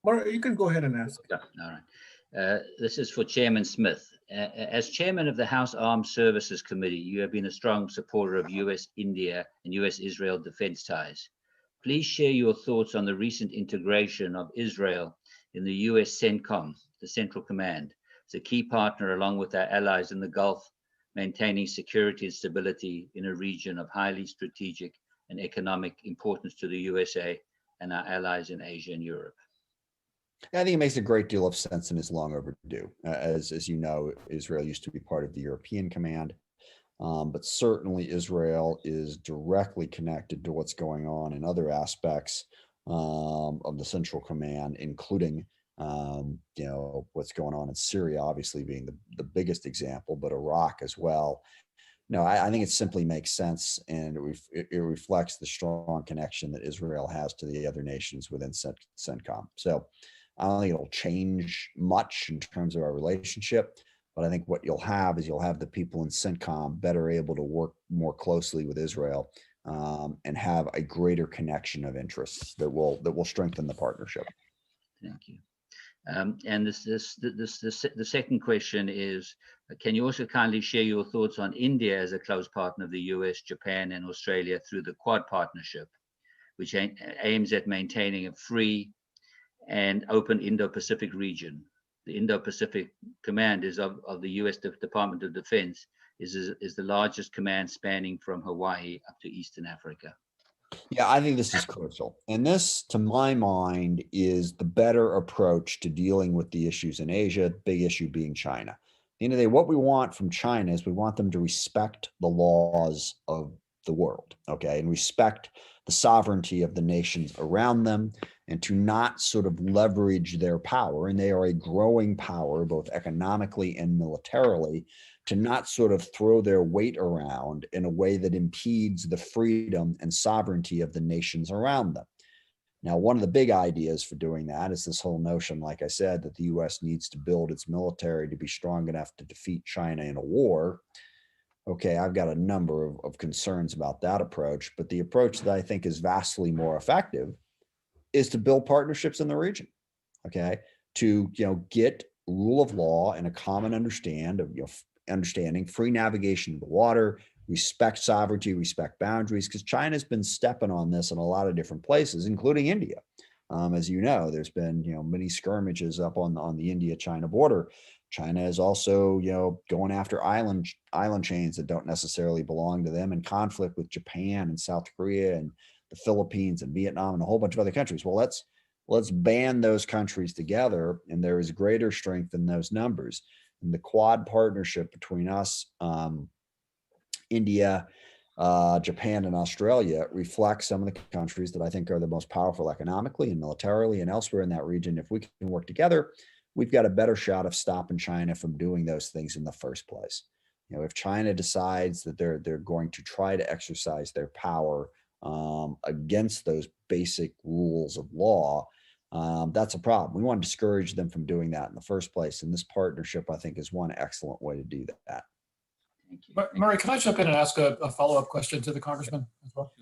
Or you can go ahead and ask. All right. This is for Chairman Smith. As chairman of the House Armed Services Committee, you have been a strong supporter of US-India and US-Israel defense ties. Please share your thoughts on the recent integration of Israel in the US CENTCOM, the Central Command, as a key partner along with our allies in the Gulf, maintaining security and stability in a region of highly strategic and economic importance to the USA and our allies in Asia and Europe. I think it makes a great deal of sense and is long overdue. As you know, Israel used to be part of the European Command, but certainly Israel is directly connected to what's going on in other aspects of the Central Command, including You know, what's going on in Syria, obviously being the biggest example, but Iraq as well. No, I think it simply makes sense, and it reflects the strong connection that Israel has to the other nations within CENTCOM. So I don't think it'll change much in terms of our relationship, but I think what you'll have is you'll have the people in CENTCOM better able to work more closely with Israel, and have a greater connection of interests that will strengthen the partnership. Thank you. And the second question is, can you also kindly share your thoughts on India as a close partner of the US, Japan, and Australia through the Quad partnership, which aims at maintaining a free and open Indo-Pacific region? The Indo-Pacific Command is of the US Department of Defense, is the largest command spanning from Hawaii up to Eastern Africa. Yeah, I think this is crucial. And this, to my mind, is the better approach to dealing with the issues in Asia, big issue being China. At the end of the day, what we want from China is we want them to respect the laws of the world, okay, and respect the sovereignty of the nations around them, and to not sort of leverage their power, and they are a growing power, both economically and militarily, to not sort of throw their weight around in a way that impedes the freedom and sovereignty of the nations around them. Now, one of the big ideas for doing that is this whole notion, like I said, that the US needs to build its military to be strong enough to defeat China in a war. Okay, I've got a number of concerns about that approach, but the approach that I think is vastly more effective is to build partnerships in the region, okay, to, you know, get rule of law and a common understanding, free navigation of the water, respect sovereignty, respect boundaries, because China's been stepping on this in a lot of different places, including India. As you know, there's been, you know, many skirmishes up on the India-China border. China is also, you know, going after island chains that don't necessarily belong to them, in conflict with Japan and South Korea and the Philippines and Vietnam and a whole bunch of other countries. Well, let's band those countries together, and there is greater strength in those numbers. And the Quad partnership between us, India, Japan, and Australia reflects some of the countries that I think are the most powerful economically and militarily and elsewhere in that region. If we can work together, we've got a better shot of stopping China from doing those things in the first place. You know, if China decides that they're going to try to exercise their power against those basic rules of law, that's a problem. We want to discourage them from doing that in the first place. And this partnership, I think, is one excellent way to do that. Thank you. Murray, can I jump in and ask a follow-up question to the Congressman as well?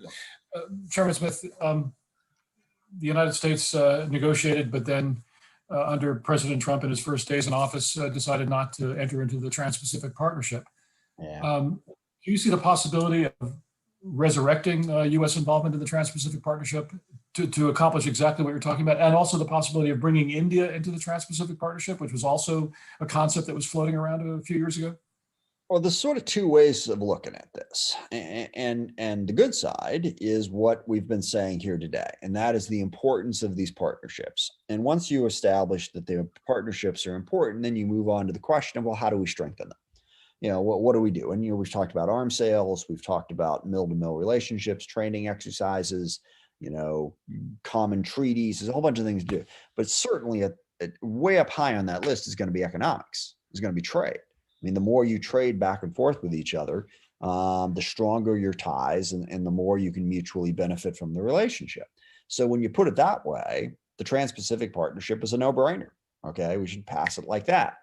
Chairman Smith, the United States negotiated, but then under President Trump in his first days in office, decided not to enter into the Trans-Pacific Partnership. Yeah. Do you see the possibility of resurrecting U.S. involvement in the Trans-Pacific Partnership to accomplish exactly what you're talking about, and also the possibility of bringing India into the Trans-Pacific Partnership, which was also a concept that was floating around a few years ago? Well, there's sort of two ways of looking at this. And the good side is what we've been saying here today, and that is the importance of these partnerships. And once you establish that the partnerships are important, then you move on to the question of, well, how do we strengthen them? You know, what do we do? And, you know, we've talked about arms sales, we've talked about mill-to-mill relationships, training exercises, you know, common treaties. There's a whole bunch of things to do. But certainly way up high on that list is going to be economics, is going to be trade. I mean, the more you trade back and forth with each other, the stronger your ties, and the more you can mutually benefit from the relationship. So when you put it that way, the Trans-Pacific Partnership is a no-brainer. Okay, we should pass it like that.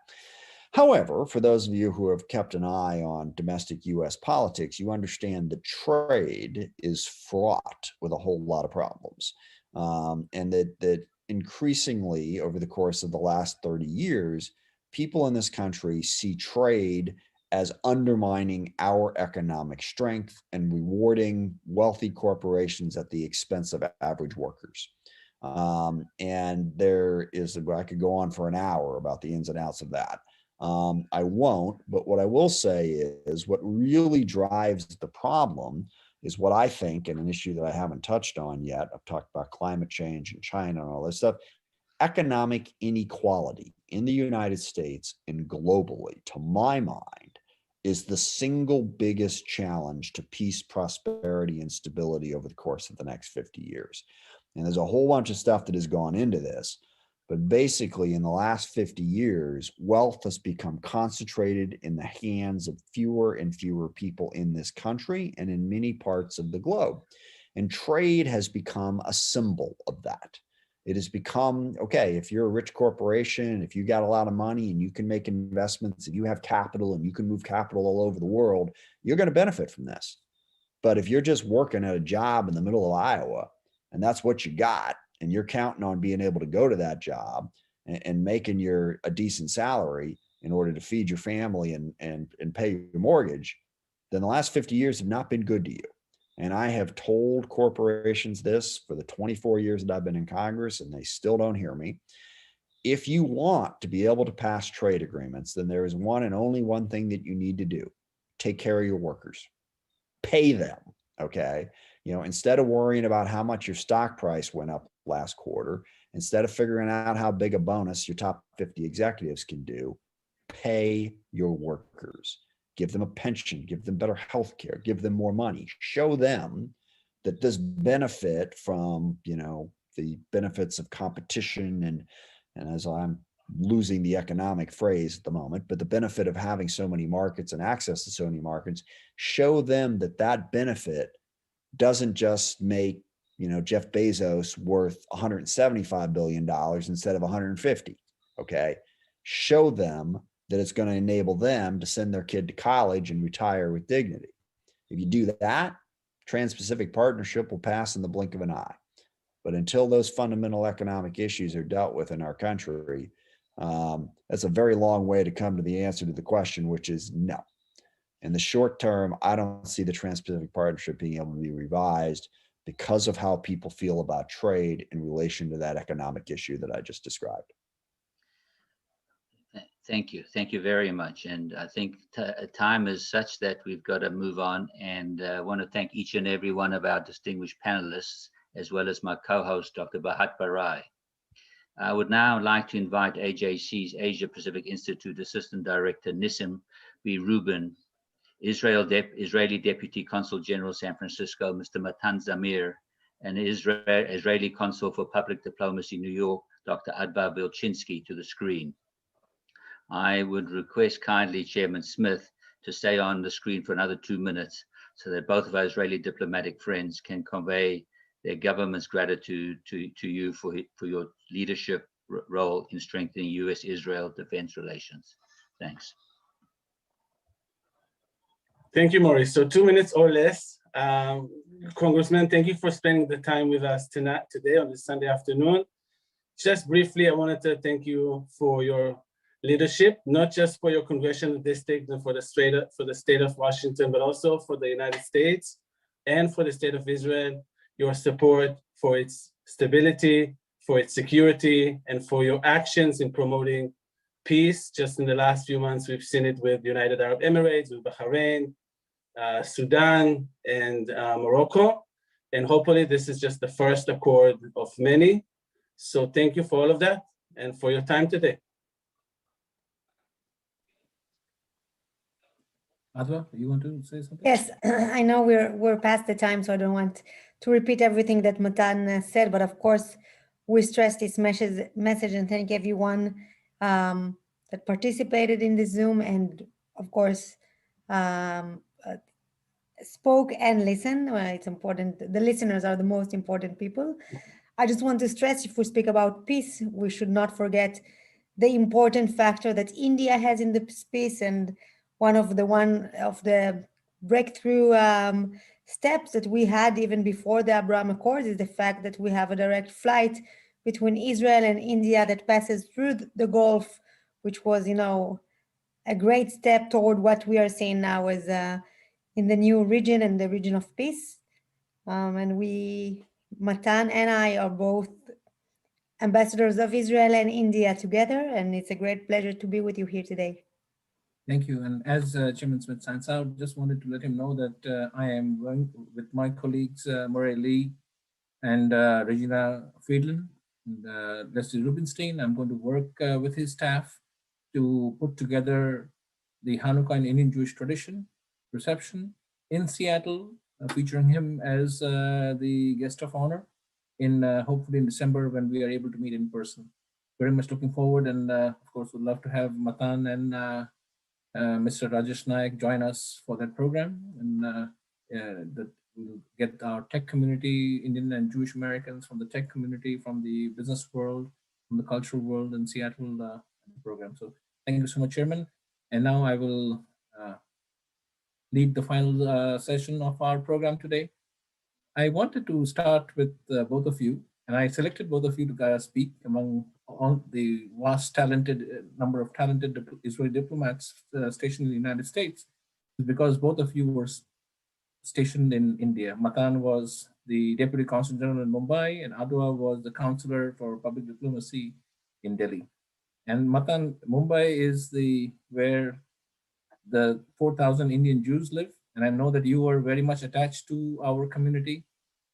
However, for those of you who have kept an eye on domestic U.S. politics, you understand that trade is fraught with a whole lot of problems, and that increasingly over the course of the last 30 years, people in this country see trade as undermining our economic strength and rewarding wealthy corporations at the expense of average workers. And there is, I could go on for an hour about the ins and outs of that. I won't, but what I will say is what really drives the problem is what I think, and an issue that I haven't touched on yet, I've talked about climate change and China and all this stuff, economic inequality in the United States and globally, to my mind, is the single biggest challenge to peace, prosperity, and stability over the course of the next 50 years. And there's a whole bunch of stuff that has gone into this. But basically, in the last 50 years, wealth has become concentrated in the hands of fewer and fewer people in this country and in many parts of the globe. And trade has become a symbol of that. It has become, okay, if you're a rich corporation, if you got a lot of money and you can make investments, if you have capital and you can move capital all over the world, you're going to benefit from this. But if you're just working at a job in the middle of Iowa and that's what you got, and you're counting on being able to go to that job and making a decent salary in order to feed your family and pay your mortgage, then the last 50 years have not been good to you. And I have told corporations this for the 24 years that I've been in Congress, and they still don't hear me. If you want to be able to pass trade agreements, then there is one and only one thing that you need to do. Take care of your workers. Pay them, okay? You know, instead of worrying about how much your stock price went up last quarter, instead of figuring out how big a bonus your top 50 executives can do, pay your workers. Give them a pension, give them better health care, give them more money. Show them that this benefit from, you know, the benefits of competition and as I'm losing the economic phrase at the moment, but the benefit of having so many markets and access to so many markets, show them that that benefit doesn't just make, you know, Jeff Bezos worth $175 billion instead of 150. Okay. Show them that it's going to enable them to send their kid to college and retire with dignity. If you do that, Trans-Pacific Partnership will pass in the blink of an eye. But until those fundamental economic issues are dealt with in our country, that's a very long way to come to the answer to the question, which is no. In the short term, I don't see the Trans-Pacific Partnership being able to be revised because of how people feel about trade in relation to that economic issue that I just described. Thank you. Thank you very much. And I think time is such that we've got to move on. And I want to thank each and every one of our distinguished panelists, as well as my co-host, Dr. Barai. I would now like to invite AJC's Asia Pacific Institute Assistant Director, Nissim B. Rubin, Israeli Deputy Consul General San Francisco, Mr. Matan Zamir, and Israeli Consul for Public Diplomacy, New York, Dr. Adbar Vilchinsky, to the screen. I would request kindly Chairman Smith to stay on the screen for another 2 minutes so that both of our Israeli diplomatic friends can convey their government's gratitude to you for your leadership role in strengthening U.S.-Israel defense relations. Thanks. Thank you, Maurice. So 2 minutes or less. Congressman, thank you for spending the time with us today on this Sunday afternoon. Just briefly, I wanted to thank you for your leadership, not just for your congressional district and for the state of Washington, but also for the United States and for the state of Israel, your support for its stability, for its security, and for your actions in promoting peace. Just in the last few months, we've seen it with United Arab Emirates, with Bahrain, Sudan, and Morocco. And hopefully this is just the first accord of many. So thank you for all of that and for your time today. Adwa, you want to say something? Yes, I know we're past the time, so I don't want to repeat everything that Matan said, but of course, we stress this message and thank everyone that participated in the Zoom and of course, spoke and listened. It's important. The listeners are the most important people. I just want to stress, if we speak about peace, we should not forget the important factor that India has in the peace, and one of the breakthrough steps that we had even before the Abraham Accords is the fact that we have a direct flight between Israel and India that passes through the Gulf, which was, you know, a great step toward what we are seeing now as in the new region and the region of peace. And we, Matan and I, are both ambassadors of Israel and India together, and it's a great pleasure to be with you here today. Thank you. And as Chairman Smith signs out, just wanted to let him know that I am going with my colleagues, Murray Lee and Regina Friedland and Leslie Rubinstein. I'm going to work with his staff to put together the Hanukkah in Indian Jewish tradition reception in Seattle, featuring him as the guest of honor in hopefully in December when we are able to meet in person. very much looking forward, and of course, would love to have Matan and Mr. Rajesh Naik join us for that program, and that we'll get our tech community, Indian and Jewish Americans from the tech community, from the business world, from the cultural world in Seattle program. So thank you so much, Chairman. And now I will lead the final session of our program today. I wanted to start with both of you, and I selected both of you to speak among all the vast number of talented Israeli diplomats stationed in the United States, because both of you were stationed in India. Matan was the Deputy Consul General in Mumbai, and Adwa was the Counselor for Public Diplomacy in Delhi. And Matan, Mumbai is where the 4,000 Indian Jews live. And I know that you are very much attached to our community.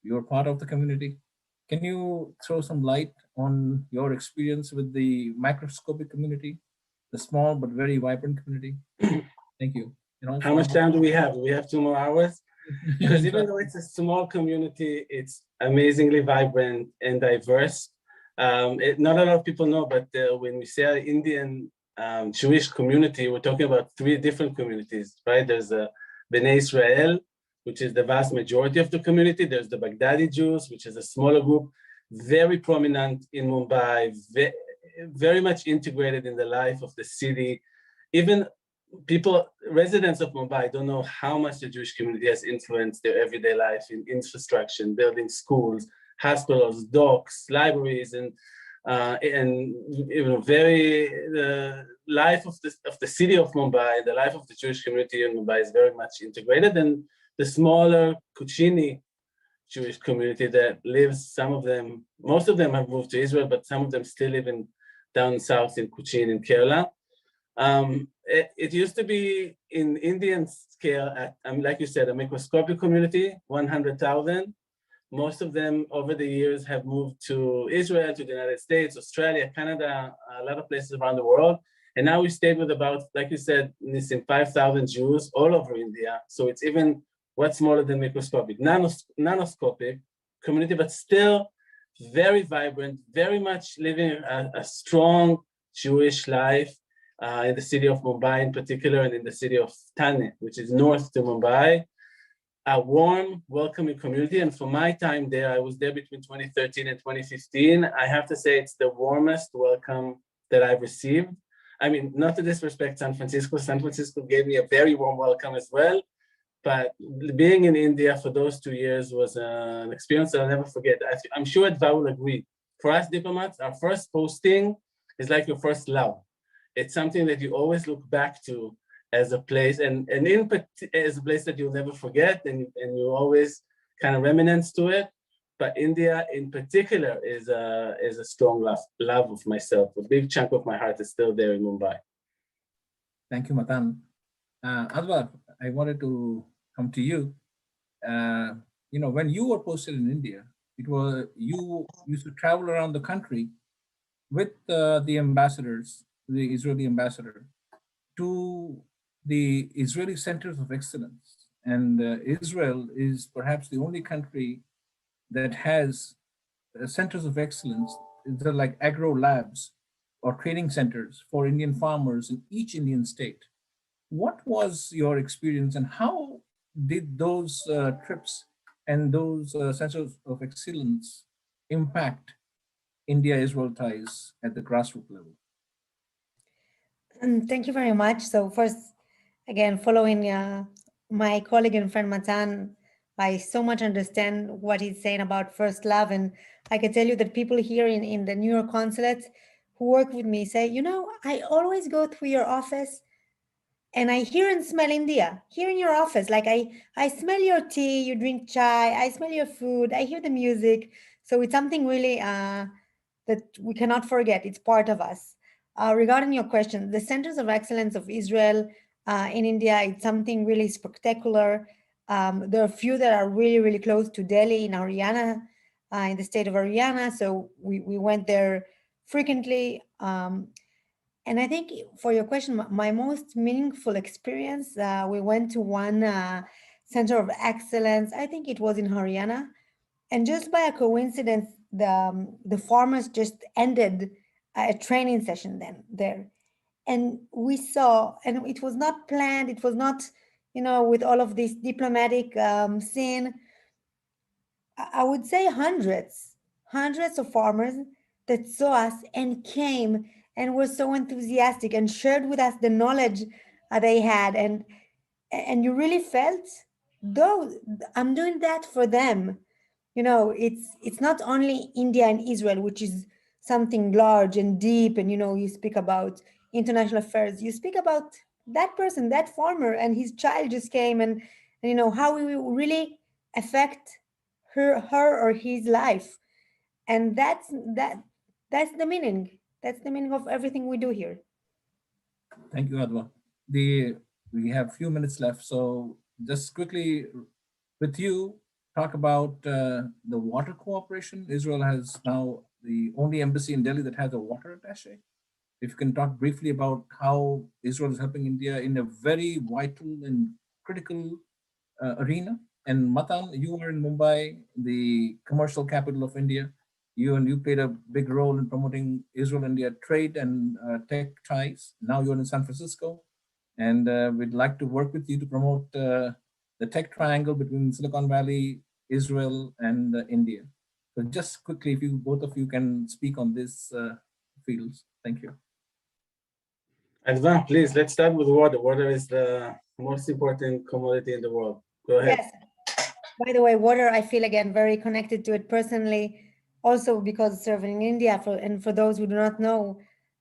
You're part of the community. Can you throw some light on your experience with the microscopic community, the small but very vibrant community? Thank you. How much time do we have? Do we have 2 more hours? Because even though it's a small community, it's amazingly vibrant and diverse. Not a lot of people know, but when we say Indian Jewish community, we're talking about 3 different communities, right? There's Bnei Israel, which is the vast majority of the community. There's the Baghdadi Jews, which is a smaller group, very prominent in Mumbai, very much integrated in the life of the city. Even residents of Mumbai don't know how much the Jewish community has influenced their everyday life in infrastructure, building schools, hospitals, docks, libraries, and the life of the city of Mumbai, the life of the Jewish community in Mumbai is very much integrated. And the smaller Kuchini Jewish community that lives, most of them have moved to Israel, but some of them still live down south in Kuchini in Kerala. It used to be in Indian scale, like you said, a microscopic community, 100,000. Most of them over the years have moved to Israel, to the United States, Australia, Canada, a lot of places around the world. And now we stayed with about, like you said, 5,000 Jews all over India. So it's even what's smaller than microscopic, nanoscopic community, but still very vibrant, very much living a strong Jewish life in the city of Mumbai in particular, and in the city of Thane, which is north to Mumbai. A warm, welcoming community. And for my time there, I was there between 2013 and 2015. I have to say it's the warmest welcome that I've received. I mean, not to disrespect San Francisco. San Francisco gave me a very warm welcome as well. But being in India for those 2 years was an experience that I'll never forget. I'm sure Adva will agree. For us diplomats, our first posting is like your first love. It's something that you always look back to as a place, and as a place that you'll never forget, and you always kind of reminisce to it. But India in particular is a strong love of myself. A big chunk of my heart is still there in Mumbai. Thank you, Matan. Adwa, I wanted to come to you. When you were posted in India, you used to travel around the country with the ambassadors, the Israeli ambassador, to the Israeli centers of excellence. And Israel is perhaps the only country that has centers of excellence. They're like agro labs or training centers for Indian farmers in each Indian state. What was your experience, and how did those trips and those centers of excellence impact India-Israel ties at the grassroots level? Thank you very much. So first, again, following my colleague and friend Matan, I so much understand what he's saying about first love. And I can tell you that people here in the New York Consulate who work with me say, I always go through your office and I hear and smell India here in your office. Like I smell your tea, you drink chai, I smell your food, I hear the music. So it's something really that we cannot forget. It's part of us. Regarding your question, the Centers of Excellence of Israel in India, it's something really spectacular. There are a few that are really, really close to Delhi in Haryana, in the state of Haryana. So we went there frequently. And I think for your question, my most meaningful experience, we went to one Center of Excellence. I think it was in Haryana. And just by a coincidence, the farmers just ended a training session then there. And we saw, and it was not planned, it was not, with all of this diplomatic scene. I would say hundreds of farmers that saw us and came and were so enthusiastic and shared with us the knowledge they had. And you really felt, though, I'm doing that for them. It's not only India and Israel, which is something large and deep, and you speak about international affairs, you speak about that person, that farmer, and his child just came, and how we will really affect her or his life. And that's the meaning. That's the meaning of everything we do here. Thank you, Adwa. We have few minutes left, so just quickly with you, talk about the water cooperation. Israel has now the only embassy in Delhi that has a water attaché. If you can talk briefly about how Israel is helping India in a very vital and critical arena. And Matan, you were in Mumbai, the commercial capital of India. You played a big role in promoting Israel-India trade and tech ties. Now you're in San Francisco, and we'd like to work with you to promote the tech triangle between Silicon Valley, Israel, and India. So just quickly, if both of you can speak on these fields. Thank you. Advan, please, let's start with water. Water is the most important commodity in the world. Go ahead. Yes. By the way, water, I feel again very connected to it personally, also because serving in India. For those who do not know,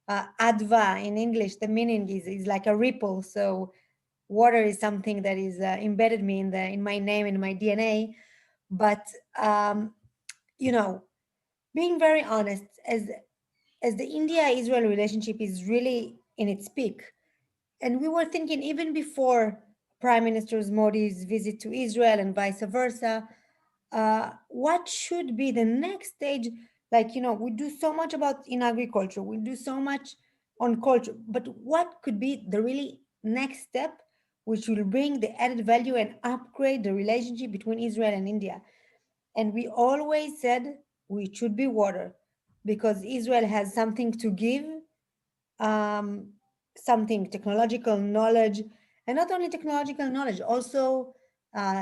Adva in English, the meaning is like a ripple. So water is something that is embedded me in my name, in my DNA. But being very honest, as the India-Israel relationship is really in its peak, and we were thinking even before Prime Minister Modi's visit to Israel and vice versa, what should be the next stage? We do so much in agriculture, we do so much on culture, but what could be the really next step which will bring the added value and upgrade the relationship between Israel and India? And we always said we should be water, because Israel has something to give, something technological knowledge, and not only technological knowledge, also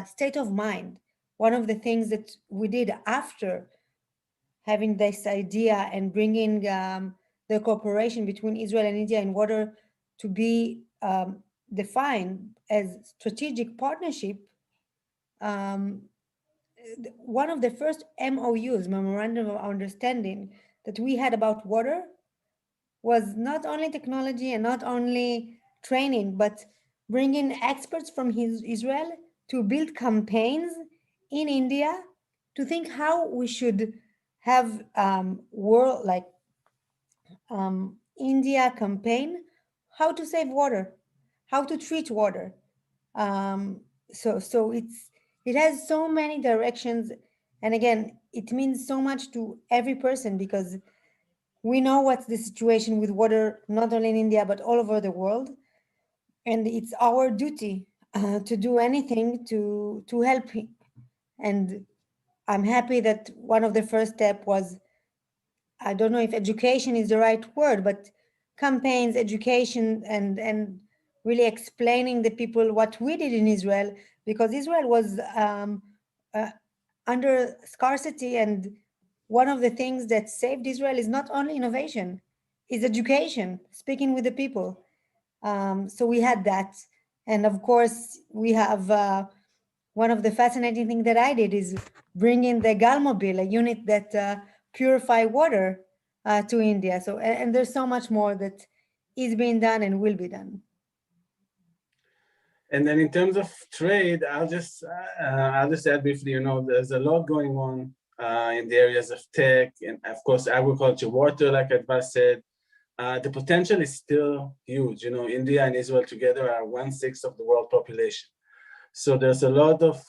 state of mind. One of the things that we did after having this idea and bringing the cooperation between Israel and India in water to be defined as strategic partnership, one of the first MOUs, Memorandum of Understanding, that we had about water was not only technology and not only training, but bringing experts from Israel to build campaigns in India to think how we should have India campaign, how to save water, how to treat water. So it has so many directions, and again, it means so much to every person, because we know what's the situation with water, not only in India, but all over the world. And it's our duty to do anything to help him. And I'm happy that one of the first steps was, I don't know if education is the right word, but campaigns, education, and really explaining the people what we did in Israel, because Israel was under scarcity, and one of the things that saved Israel is not only innovation, is education, speaking with the people. So we had that. And of course, we have one of the fascinating things that I did is bringing the Galmobile, a unit that purify water to India. So, and there's so much more that is being done and will be done. And then in terms of trade, I'll just add briefly, there's a lot going on in the areas of tech and of course, agriculture, water, like Advas said. The potential is still huge. India and Israel together are 1/6 of the world population. So there's a lot of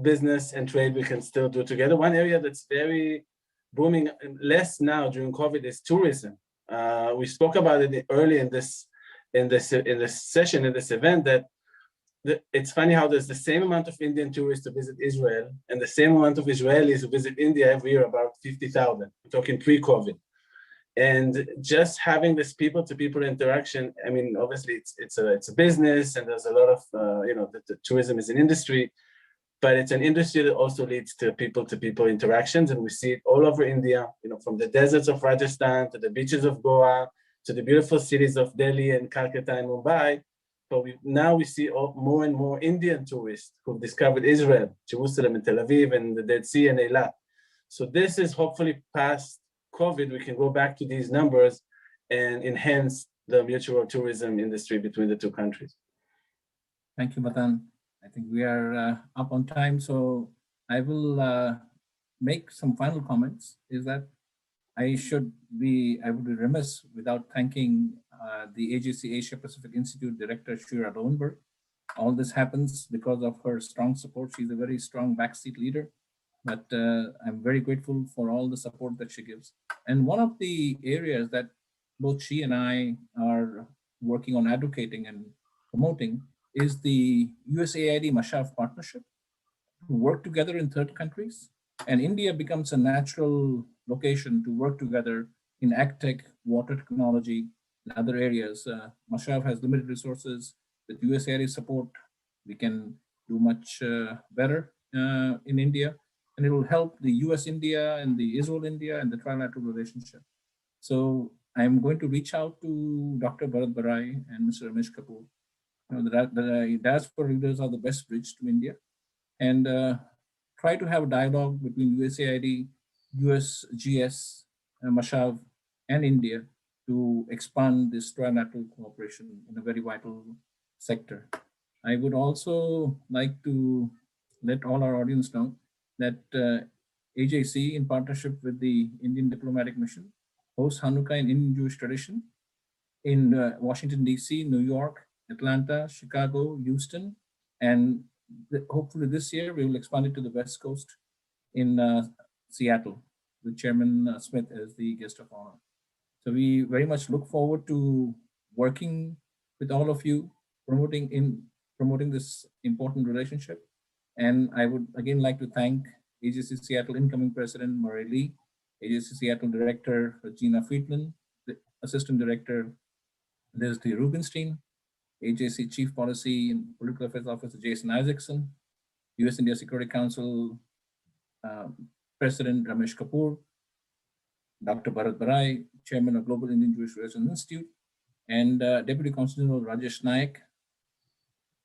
business and trade we can still do together. One area that's very booming, less now during COVID, is tourism. We spoke about it early in this session, in this event, that it's funny how there's the same amount of Indian tourists to visit Israel and the same amount of Israelis who visit India every year, about 50,000. We're talking pre-COVID. And just having this people-to-people interaction, I mean, obviously it's a business, and there's a lot of the tourism is an industry, but it's an industry that also leads to people-to-people interactions, and we see it all over India. From the deserts of Rajasthan to the beaches of Goa to the beautiful cities of Delhi and Calcutta and Mumbai. But now we see more and more Indian tourists who've discovered Israel, Jerusalem and Tel Aviv and the Dead Sea and Eilat. So this is hopefully past COVID, we can go back to these numbers and enhance the mutual tourism industry between the two countries. Thank you, Matan. I think we are up on time, so I will make some final comments. Is that I would be remiss without thanking the AJC Asia Pacific Institute Director, Shira Lowenberg. All this happens because of her strong support. She's a very strong backseat leader, but I'm very grateful for all the support that she gives. And one of the areas that both she and I are working on advocating and promoting is the USAID Mashav partnership, to work together in third countries. And India becomes a natural location to work together in agtech, water technology, and other areas. Mashav has limited resources. With USAID support, we can do much better in India. And it will help the US-India and the Israel-India and the trilateral relationship. So I'm going to reach out to Dr. Bharat Barai and Mr. Ramesh Kapur. The diaspora leaders are the best bridge to India, and try to have a dialogue between USAID, USGS, Mashav, and India to expand this trilateral cooperation in a very vital sector. I would also like to let all our audience know that AJC, in partnership with the Indian Diplomatic Mission, hosts Hanukkah in Indian Jewish tradition in Washington, D.C., New York, Atlanta, Chicago, Houston, and hopefully this year we will expand it to the West Coast in Seattle, with Chairman Smith as the guest of honor. So we very much look forward to working with all of you, promoting this important relationship. And I would again like to thank AJC Seattle incoming President Murray Lee, AJC Seattle Director Regina Friedman, the Assistant Director Leslie Rubenstein, AJC Chief Policy and Political Affairs Officer Jason Isaacson, US India Security Council President Ramesh Kapur, Dr. Bharat Barai, Chairman of Global Indian Jewish Relations Institute, and Deputy Consul General Rajesh Naik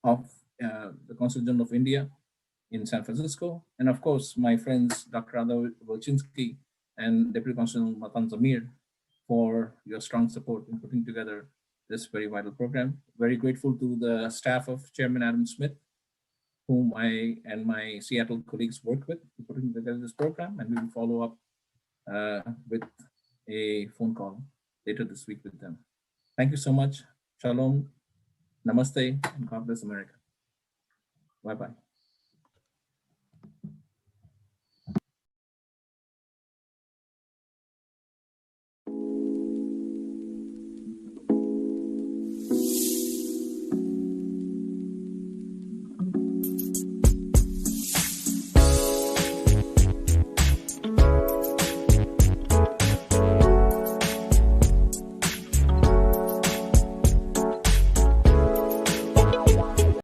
of the Consul General of India in San Francisco, and of course my friends Dr. Ada Volchinsky and Deputy Consul General Matan Zamir for your strong support in putting together this very vital program. Very grateful to the staff of Chairman Adam Smith, whom I and my Seattle colleagues worked with in putting together this program, and we will follow up with a phone call later this week with them. Thank you so much. Shalom, namaste, and God bless America. Bye-bye.